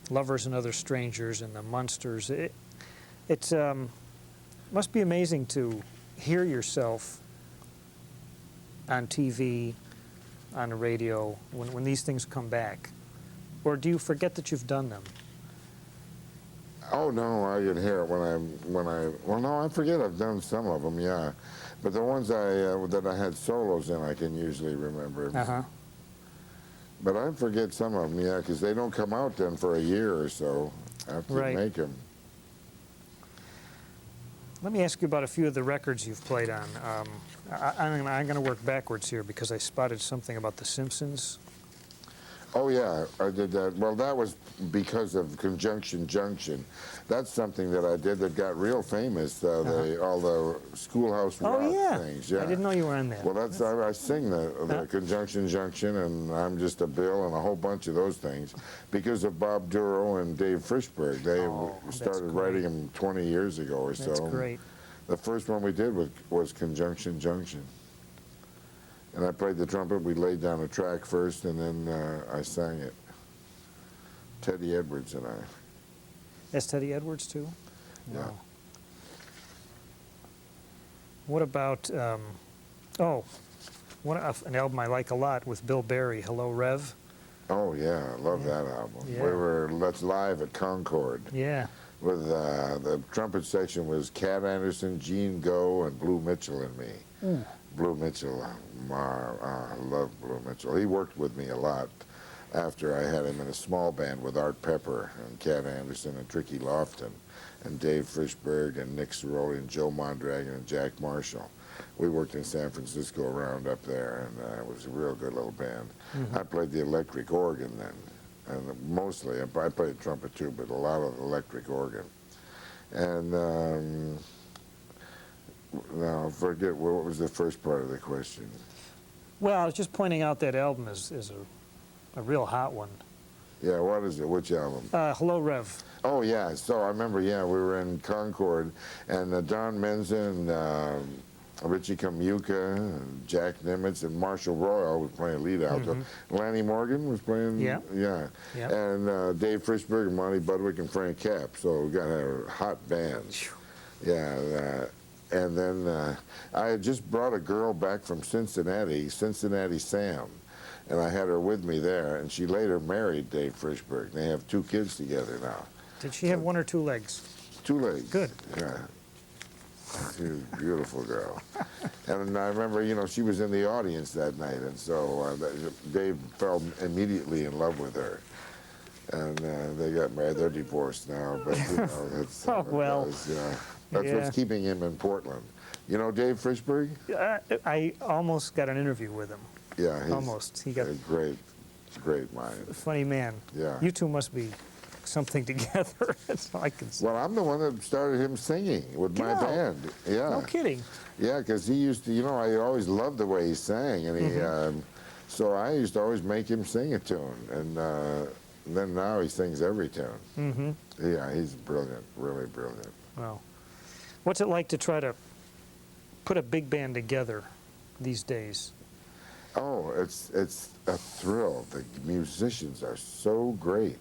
Lovers and Other Strangers and The Munsters. It's must be amazing to hear yourself on TV, on the radio when these things come back, or do you forget that you've done them? Oh no, I can hear it well no, I forget I've done some of them, yeah, but the ones that I had solos in I can usually remember. Uh-huh. But I forget some of them, yeah, because they don't come out then for a year or so after you make them. Let me ask you about a few of the records you've played on. I'm going to work backwards here because I spotted something about The Simpsons. Oh yeah, I did that. Well, that was because of Conjunction Junction. That's something that I did that got real famous. All the Schoolhouse Rock things. Yeah, I didn't know you were on that. Well, that's I sing the Conjunction Junction, and I'm Just a Bill, and a whole bunch of those things because of Bob Duro and Dave Frischberg. They started writing them 20 years ago or so. That's great. The first one we did was Conjunction Junction. And I played the trumpet. We laid down a track first, and then I sang it. Teddy Edwards and I. That's Teddy Edwards, too? Yeah. Wow. What about, an album I like a lot with Bill Berry, Hello, Rev? Oh, yeah, I love that album. Yeah. We were live at Concord. Yeah. With the trumpet section was Cat Anderson, Gene Go, and Blue Mitchell and me. Mm. Blue Mitchell, I love Blue Mitchell. He worked with me a lot after I had him in a small band with Art Pepper and Cat Anderson and Tricky Lofton and Dave Frischberg and Nick Ceroli and Joe Mondragon and Jack Marshall. We worked in San Francisco around up there, and it was a real good little band. I played the electric organ then, and mostly, I played trumpet too, but a lot of electric organ. And now, forget what was the first part of the question. Well, I was just pointing out that album is a real hot one. Yeah, what is it? Which album? Hello, Rev. Oh, yeah. So I remember, yeah, we were in Concord, and Don Menza and Richie Kamuka, and Jack Nimitz, and Marshall Royal was playing lead alto. Lanny Morgan was playing, yeah. And Dave Frischberg and Monty Budwick and Frank Capp. So we got a hot band. Yeah. And then I had just brought a girl back from Cincinnati Sam, and I had her with me there, and she later married Dave Frischberg. They have 2 kids together now. Did she have 1 or 2 legs? 2 legs. Good. Yeah. She was a beautiful girl. And I remember, you know, she was in the audience that night, and so Dave fell immediately in love with her. And they got married. They're divorced now, but, you know, that's... That's what's keeping him in Portland. You know Dave Frischberg? I almost got an interview with him. Yeah, he's almost. He got a great mind. Funny man. Yeah. You two must be something together. That's all I can say. Well, I'm the one that started him singing with my band. Yeah. No kidding. Yeah, because he used to, you know, I always loved the way he sang, and he, so I used to always make him sing a tune, and And then now he sings every tune. Mm-hmm. Yeah, he's brilliant, really brilliant. Well, what's it like to try to put a big band together these days? Oh, it's a thrill. The musicians are so great.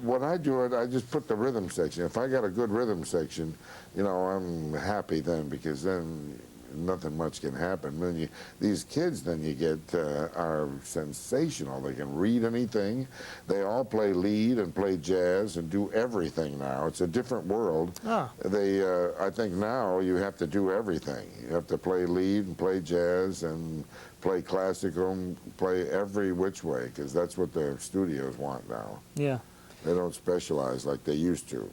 When I do it, I just put the rhythm section. If I got a good rhythm section, you know, I'm happy then, because then nothing much can happen. Then these kids then you get are sensational. They can read anything. They all play lead and play jazz and do everything now. It's a different world. Ah. I think now you have to do everything. You have to play lead and play jazz and play classical and play every which way, because that's what the studios want now. Yeah. They don't specialize like they used to.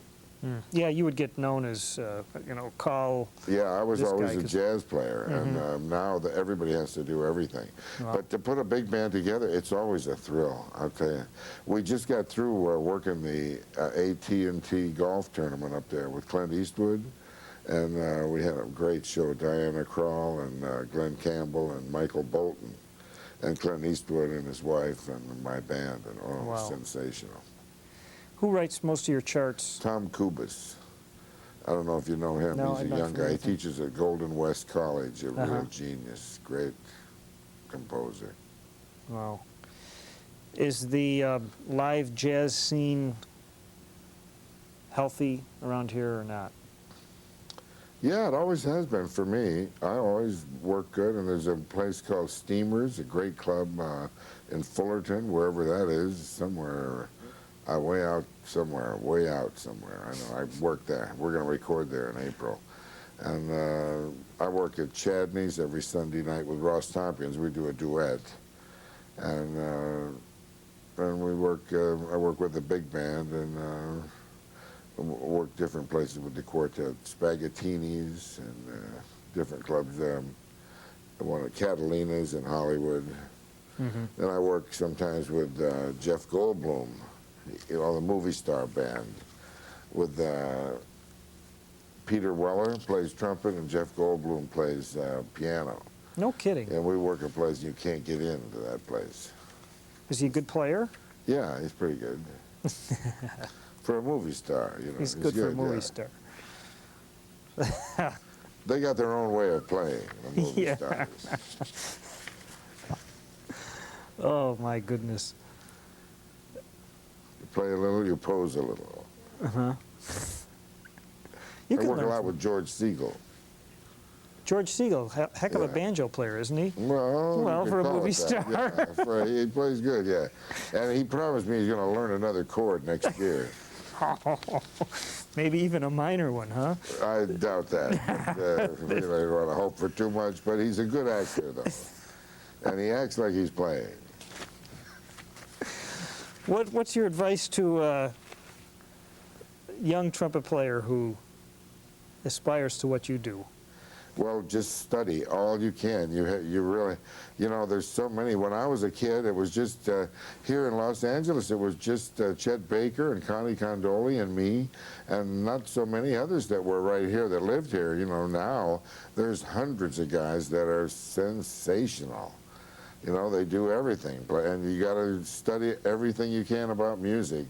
Mm. Yeah, you would get known as, you know, call. Yeah, I was this always guy, a 'cause- jazz player, and now everybody has to do everything. Wow. But to put a big band together, it's always a thrill, I'll tell you. We just got through working the AT&T golf tournament up there with Clint Eastwood, and we had a great show. Diana Krall and Glenn Campbell and Michael Bolton, and Clint Eastwood and his wife and my band, and oh, Wow. sensational. Who writes most of your charts? Tom Kubis. I don't know if you know him. No, He's I'm a not young guy. He familiar with him. teaches at Golden West College, a Uh-huh. real genius, great composer. Wow. Is the live jazz scene healthy around here or not? Yeah, it always has been for me. I always work good, and there's a place called Steamers, a great club in Fullerton, wherever that is, somewhere way out somewhere. I know. I work there. We're going to record there in April. And I work at Chadney's every Sunday night with Ross Tompkins. We do a duet. And we work, I work with the big band, and work different places with the quartet, Spaghettini's and different clubs. One at Catalina's in Hollywood. Mm-hmm. Then I work sometimes with Jeff Goldblum, you know, the movie star band, with Peter Weller plays trumpet and Jeff Goldblum plays piano. No kidding. And we work a place you can't get into that place. Is he a good player? Yeah, he's pretty good. For a movie star, you know. He's good for a movie yeah. star. They got their own way of playing, the movie Yeah. stars. Oh, my goodness. You play a little, you pose a little. Uh-huh. You I can work a learn lot from with George Siegel. George Siegel, heck of a Yeah. banjo player, isn't he? Well, Well, you could for a call movie it that, star. yeah. He plays good, yeah. And he promised me he's going to learn another chord next year. Maybe even a minor one, huh? I doubt that. But, I don't want to hope for too much, but he's a good actor, though. And he acts like he's playing. What's your advice to a young trumpet player who aspires to what you do? Well, just study all you can. You really, you know, there's so many. When I was a kid, it was just, here in Los Angeles, it was just Chet Baker and Connie Condoli and me, and not so many others that were right here, that lived here. You know, now there's hundreds of guys that are sensational. You know, they do everything, and you got to study everything you can about music,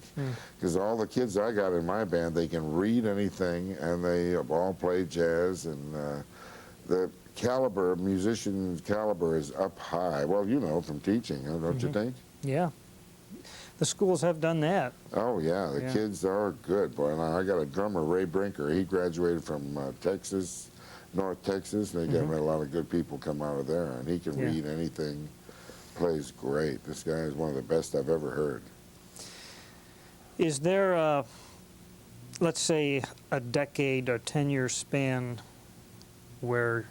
because all the kids I got in my band, they can read anything, and they all play jazz, and the caliber, musician caliber is up high. Well, you know, from teaching, don't you think? Yeah. The schools have done that. Oh, yeah, the Yeah. kids are good. Boy, and I got a drummer, Ray Brinker. He graduated from Texas, North Texas. They got a lot of good people come out of there, and he can Yeah. read anything, plays great. This guy is one of the best I've ever heard. Is there, let's say, a decade or 10-year span where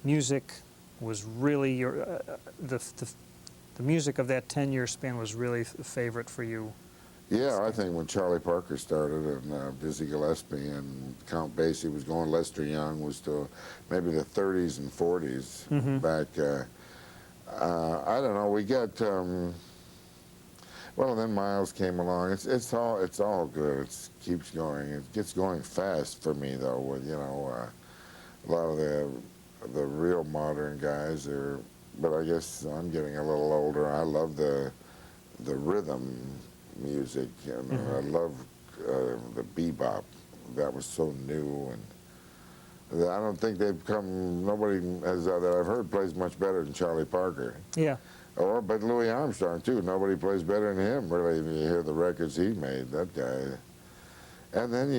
music was really your, the music of that 10-year span was really the favorite for you? Yeah, I think when Charlie Parker started, and Dizzy Gillespie and Count Basie was going, Lester Young was still maybe the 30s and 40s back. I don't know. We got well, and then Miles came along. It's all good. It keeps going. It gets going fast for me though. With you know a lot of the real modern guys are. But I guess I'm getting a little older. I love the the rhythm music, and I loved the bebop. That was so new, and I don't think they've come. Nobody has that I've heard plays much better than Charlie Parker. Yeah. But Louis Armstrong too. Nobody plays better than him. Really, if you hear the records he made, that guy. And then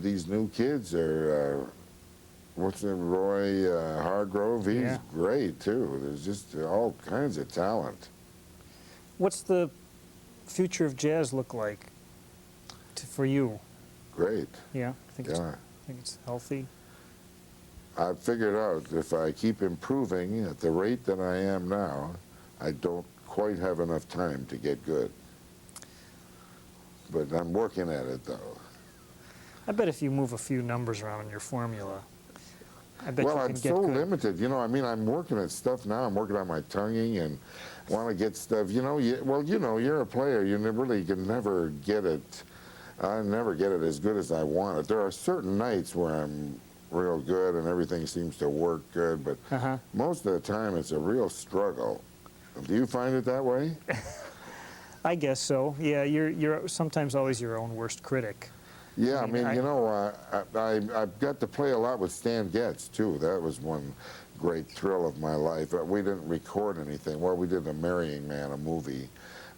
these new kids are. What's it, Roy Hargrove? He's great too. There's just all kinds of talent. What's the future of jazz look like for you? Great. Yeah, I think it's healthy. I've figured out if I keep improving at the rate that I am now, I don't quite have enough time to get good. But I'm working at it though. I bet if you move a few numbers around in your formula, I bet you can I'm get so good. limited. You know, I mean, I'm working at stuff now. I'm working on my tonguing and want to get stuff. You know, you're a player. You really can never get it. I never get it as good as I want it. There are certain nights where I'm real good and everything seems to work good, but most of the time it's a real struggle. Do you find it that way? I guess so. Yeah, you're sometimes always your own worst critic. Yeah, I mean, you know, I've got to play a lot with Stan Getz, too. That was one great thrill of my life. We didn't record anything. Well, we did A Marrying Man, a movie,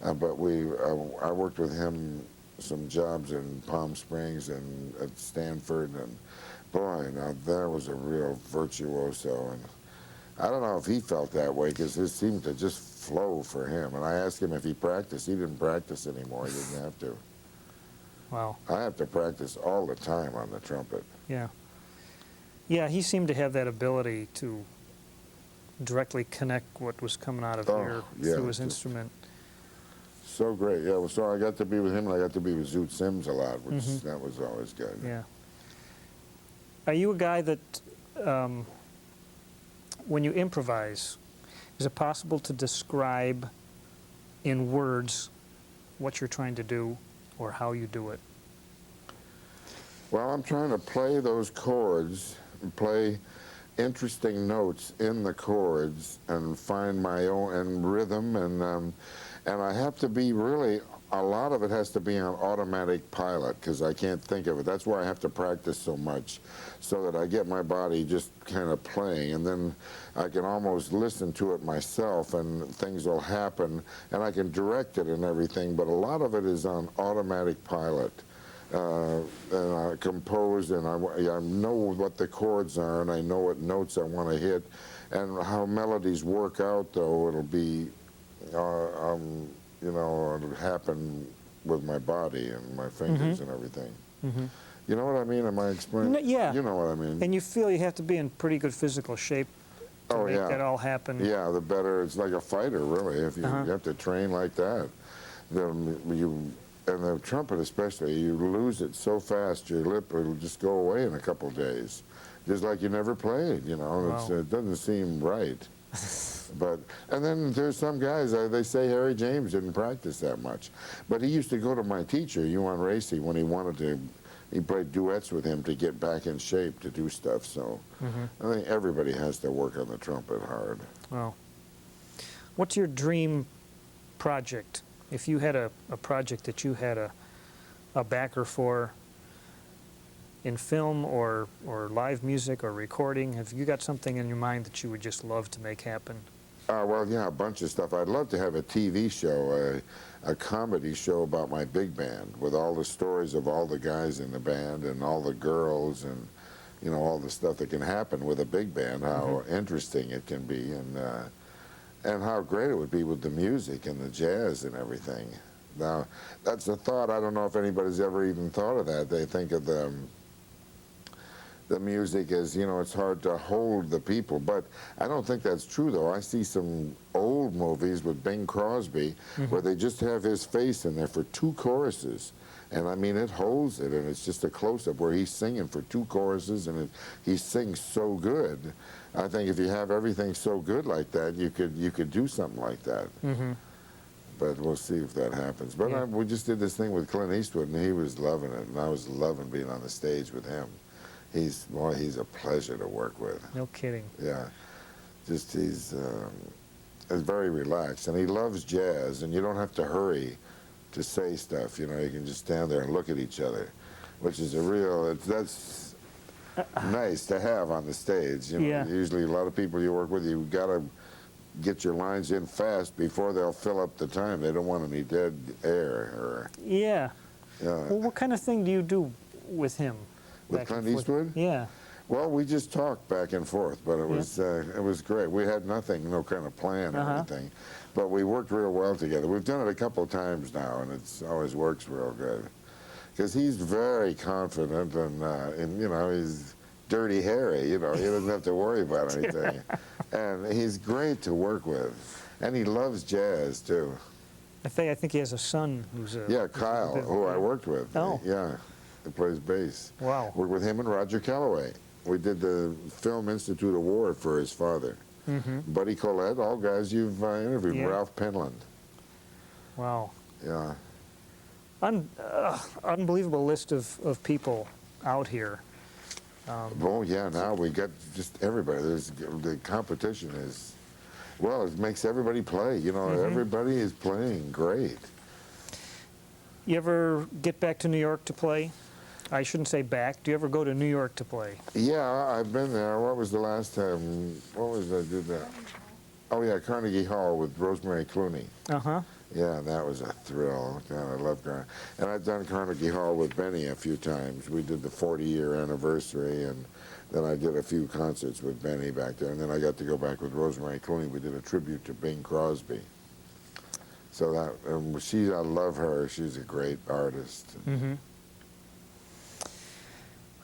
but I worked with him some jobs in Palm Springs and at Stanford, and boy, now there was a real virtuoso. And I don't know if he felt that way, because it seemed to just flow for him. And I asked him if he practiced. He didn't practice anymore. He didn't have to. Wow. I have to practice all the time on the trumpet. Yeah. Yeah, he seemed to have that ability to directly connect what was coming out of here through his instrument. So great. Yeah, well, so I got to be with him, and I got to be with Zoot Sims a lot, which that was always good. Yeah. Are you a guy that, when you improvise, is it possible to describe in words what you're trying to do or how you do it? Well, I'm trying to play those chords, play interesting notes in the chords, and find my own rhythm, and I have to be really, a lot of it has to be on automatic pilot, because I can't think of it. That's why I have to practice so much, so that I get my body just kind of playing, and then I can almost listen to it myself, and things will happen, and I can direct it and everything, but a lot of it is on automatic pilot. And I compose, and I know what the chords are, and I know what notes I want to hit, and how melodies work out, though, it'll be, you know, it'll happen with my body and my fingers and everything. You know what I mean? Am I explaining? No, yeah. You know what I mean. And you feel you have to be in pretty good physical shape to make that all happen. Yeah, the better. It's like a fighter, really. If you have to train like that, and the trumpet especially, you lose it so fast, your lip will just go away in a couple of days, just like you never played. You know, Wow. it doesn't seem right. And then there's some guys, they say Harry James didn't practice that much. But he used to go to my teacher, Ewan Racy, when he wanted to, he played duets with him to get back in shape to do stuff. So I think everybody has to work on the trumpet hard. Wow. What's your dream project? If you had a project that you had a backer for in film or live music or recording, have you got something in your mind that you would just love to make happen? Well, yeah, a bunch of stuff. I'd love to have a TV show, a comedy show about my big band, with all the stories of all the guys in the band and all the girls, and you know, all the stuff that can happen with a big band, how interesting it can be, and how great it would be with the music and the jazz and everything. Now, that's a thought. I don't know if anybody's ever even thought of that. They think of the music as, you know, it's hard to hold the people, but I don't think that's true, though. I see some old movies with Bing Crosby where they just have his face in there for 2 choruses, and I mean, it holds it, and it's just a close-up where he's singing for 2 choruses, and he sings so good. I think if you have everything so good like that, you could do something like that. But we'll see if that happens. But we just did this thing with Clint Eastwood, and he was loving it, and I was loving being on the stage with him. He's a pleasure to work with. No kidding. Yeah, just he's is very relaxed, and he loves jazz, and you don't have to hurry to say stuff. You know, you can just stand there and look at each other, which is a real, that's nice to have on the stage. You know, Yeah. usually a lot of people you work with, you got to get your lines in fast before they'll fill up the time. They don't want any dead air. Or, Yeah. yeah. Well, what kind of thing do you do with him? With back and Clint forth? Eastwood? Yeah. Well, we just talked back and forth, but it was great. We had nothing, no kind of plan or anything, but we worked real well together. We've done it a couple of times now, and it's always works real good. Because he's very confident, and you know, he's Dirty Harry. You know, he doesn't have to worry about anything, and he's great to work with, and he loves jazz too. I think he has a son who's a... Yeah, Kyle, who I worked with. Oh. Yeah, he plays bass. Wow. Worked with him and Roger Calloway. We did the Film Institute Award for his father. Buddy Collette, all guys you've interviewed. Yeah. Ralph Penland. Wow. Yeah. Unbelievable list of people out here. Oh yeah, now we got just everybody. The competition is, well, it makes everybody play. You know, everybody is playing great. You ever get back to New York to play? I shouldn't say back. Do you ever go to New York to play? Yeah, I've been there. What was the last time? What was I did that? Oh yeah, Carnegie Hall with Rosemary Clooney. Uh-huh. Yeah, that was a thrill. God, I love Carnegie. And I've done Carnegie Hall with Benny a few times. We did the 40-year anniversary, and then I did a few concerts with Benny back there. And then I got to go back with Rosemary Clooney. We did a tribute to Bing Crosby. So that, I love her. She's a great artist.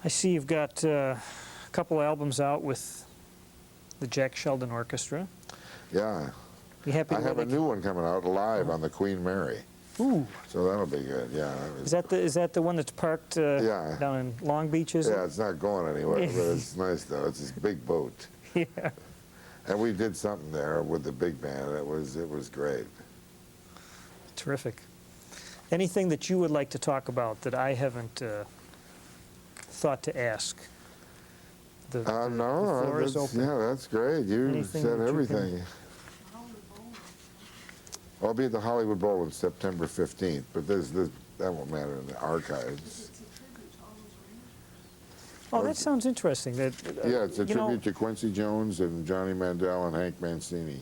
I see you've got a couple albums out with the Jack Sheldon Orchestra. Yeah. You happy? I have a new one coming out live on the Queen Mary. Ooh. So that'll be good. Yeah. Is that the one that's parked Yeah. down in Long Beach? Is Yeah, it? it's not going anywhere, but it's nice though. It's this big boat. Yeah. And we did something there with the big band. It was great. Terrific. Anything that you would like to talk about that I haven't thought to ask? The floor is open. Yeah, that's great. You Anything said that you everything. I'll be at the Hollywood Bowl on September 15th, but that won't matter in the archives. Oh, that sounds interesting. That Yeah, it's a you know, tribute to Quincy Jones and Johnny Mandel and Hank Mancini.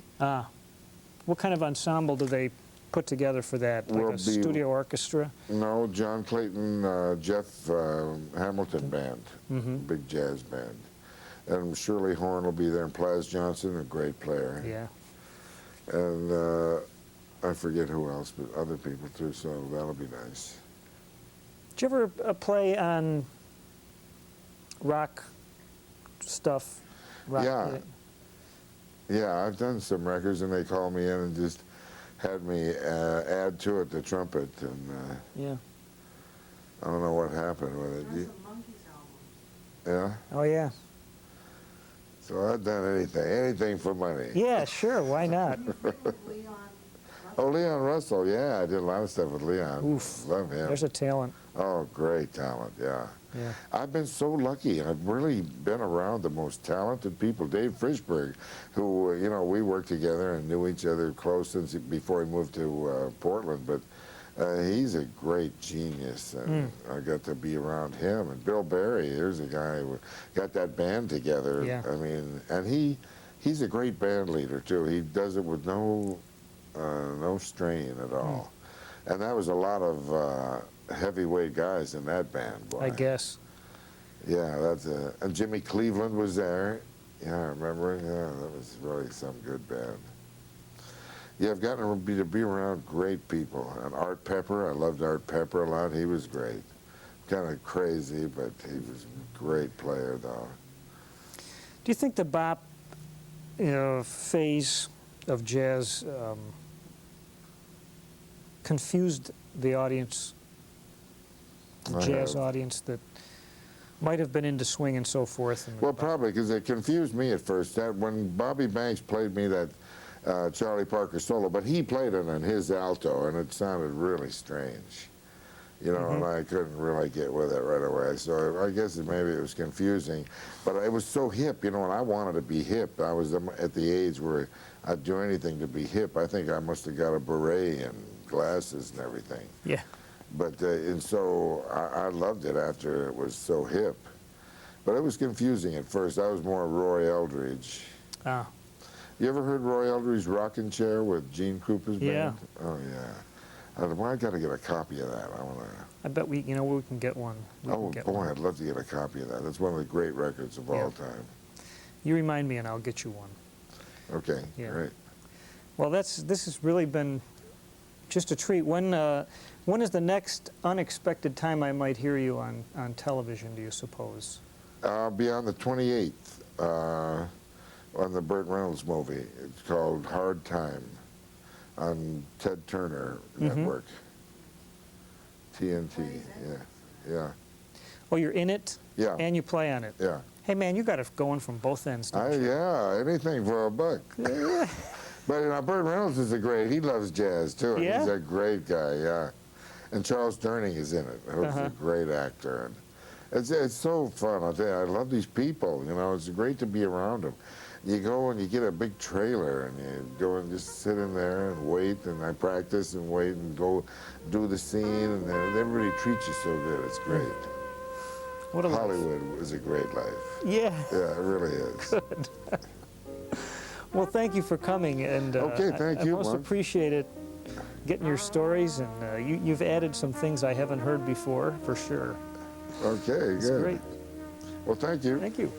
what kind of ensemble do they put together for that? Like Will a be- studio orchestra? No, John Clayton, Jeff Hamilton Band, big jazz band. And Shirley Horn will be there, and Plaz Johnson, a great player. Yeah. And I forget who else, but other people too, so that'll be nice. Did you ever play on rock stuff? Rock, Yeah. Yeah, I've done some records, and they called me in and just had me add to it the trumpet, and Yeah. I don't know what happened with it. There's a Monkeys album. Yeah? Oh, yeah. So I've done anything for money. Yeah, sure. Why not? You played with Leon Oh, Leon Russell, yeah, I did a lot of stuff with Leon. Oof. Love him. There's a talent. Oh, great talent, yeah. Yeah. I've been so lucky. I've really been around the most talented people. Dave Frischberg, who, you know, we worked together and knew each other close since before he moved to Portland, but he's a great genius, and I got to be around him. And Bill Berry, here's a guy who got that band together. Yeah. I mean, and he's a great band leader, too. He does it with no strain at all. And that was a lot of heavyweight guys in that band, boy. I guess. Yeah, and Jimmy Cleveland was there. Yeah, I remember. Yeah, that was really some good band. Yeah, I've gotten to be around great people. And Art Pepper, I loved Art Pepper a lot. He was great. Kind of crazy, but he was a great player, though. Do you think the bop phase of jazz confused the audience, the jazz audience that might have been into swing and so forth? And Well, probably, because it confused me at first. That when Bobby Banks played me that Charlie Parker solo, but he played it on his alto, and it sounded really strange. you know, and I couldn't really get with it right away. So I guess maybe it was confusing, but it was so hip, you know, and I wanted to be hip. I was at the age where I'd do anything to be hip. I think I must have got a beret and glasses and everything. Yeah. But, and so I loved it after it was so hip. But it was confusing at first. I was more Roy Eldridge. Ah. You ever heard Roy Eldridge's Rockin' Chair with Gene Krupa's band? Yeah. Oh, yeah. Well, I got to get a copy of that. I want to. I bet we can get one. Oh, boy, I'd love to get a copy of that. That's one of the great records of all time. You remind me, and I'll get you one. Okay, Yeah. great. Well, this has really been just a treat. When is the next unexpected time I might hear you on television, do you suppose? I'll be on the 28th on the Burt Reynolds movie. It's called Hard Time on Ted Turner Network. TNT, yeah. Oh, you're in it? Yeah. And you play on it? Yeah. Hey, man, you got it going from both ends, don't you? Yeah, anything for a buck. But you know, Burt Reynolds is he loves jazz too. And Yeah? He's a great guy, yeah. And Charles Durning is in it, who's Uh-huh. a great actor. And it's so fun, I'll tell you. I love these people, you know. It's great to be around them. You go and you get a big trailer and you go and just sit in there and wait, and I practice and wait and go do the scene, and then everybody treats you so good. It's great. What a life. Hollywood is a great life. Yeah. Yeah, it really is. Good. Well, thank you for coming, and Okay, thank I you, most Mark. appreciate it, getting your stories, and you've added some things I haven't heard before, for sure. Okay, It's good. great. Well, thank you. Thank you.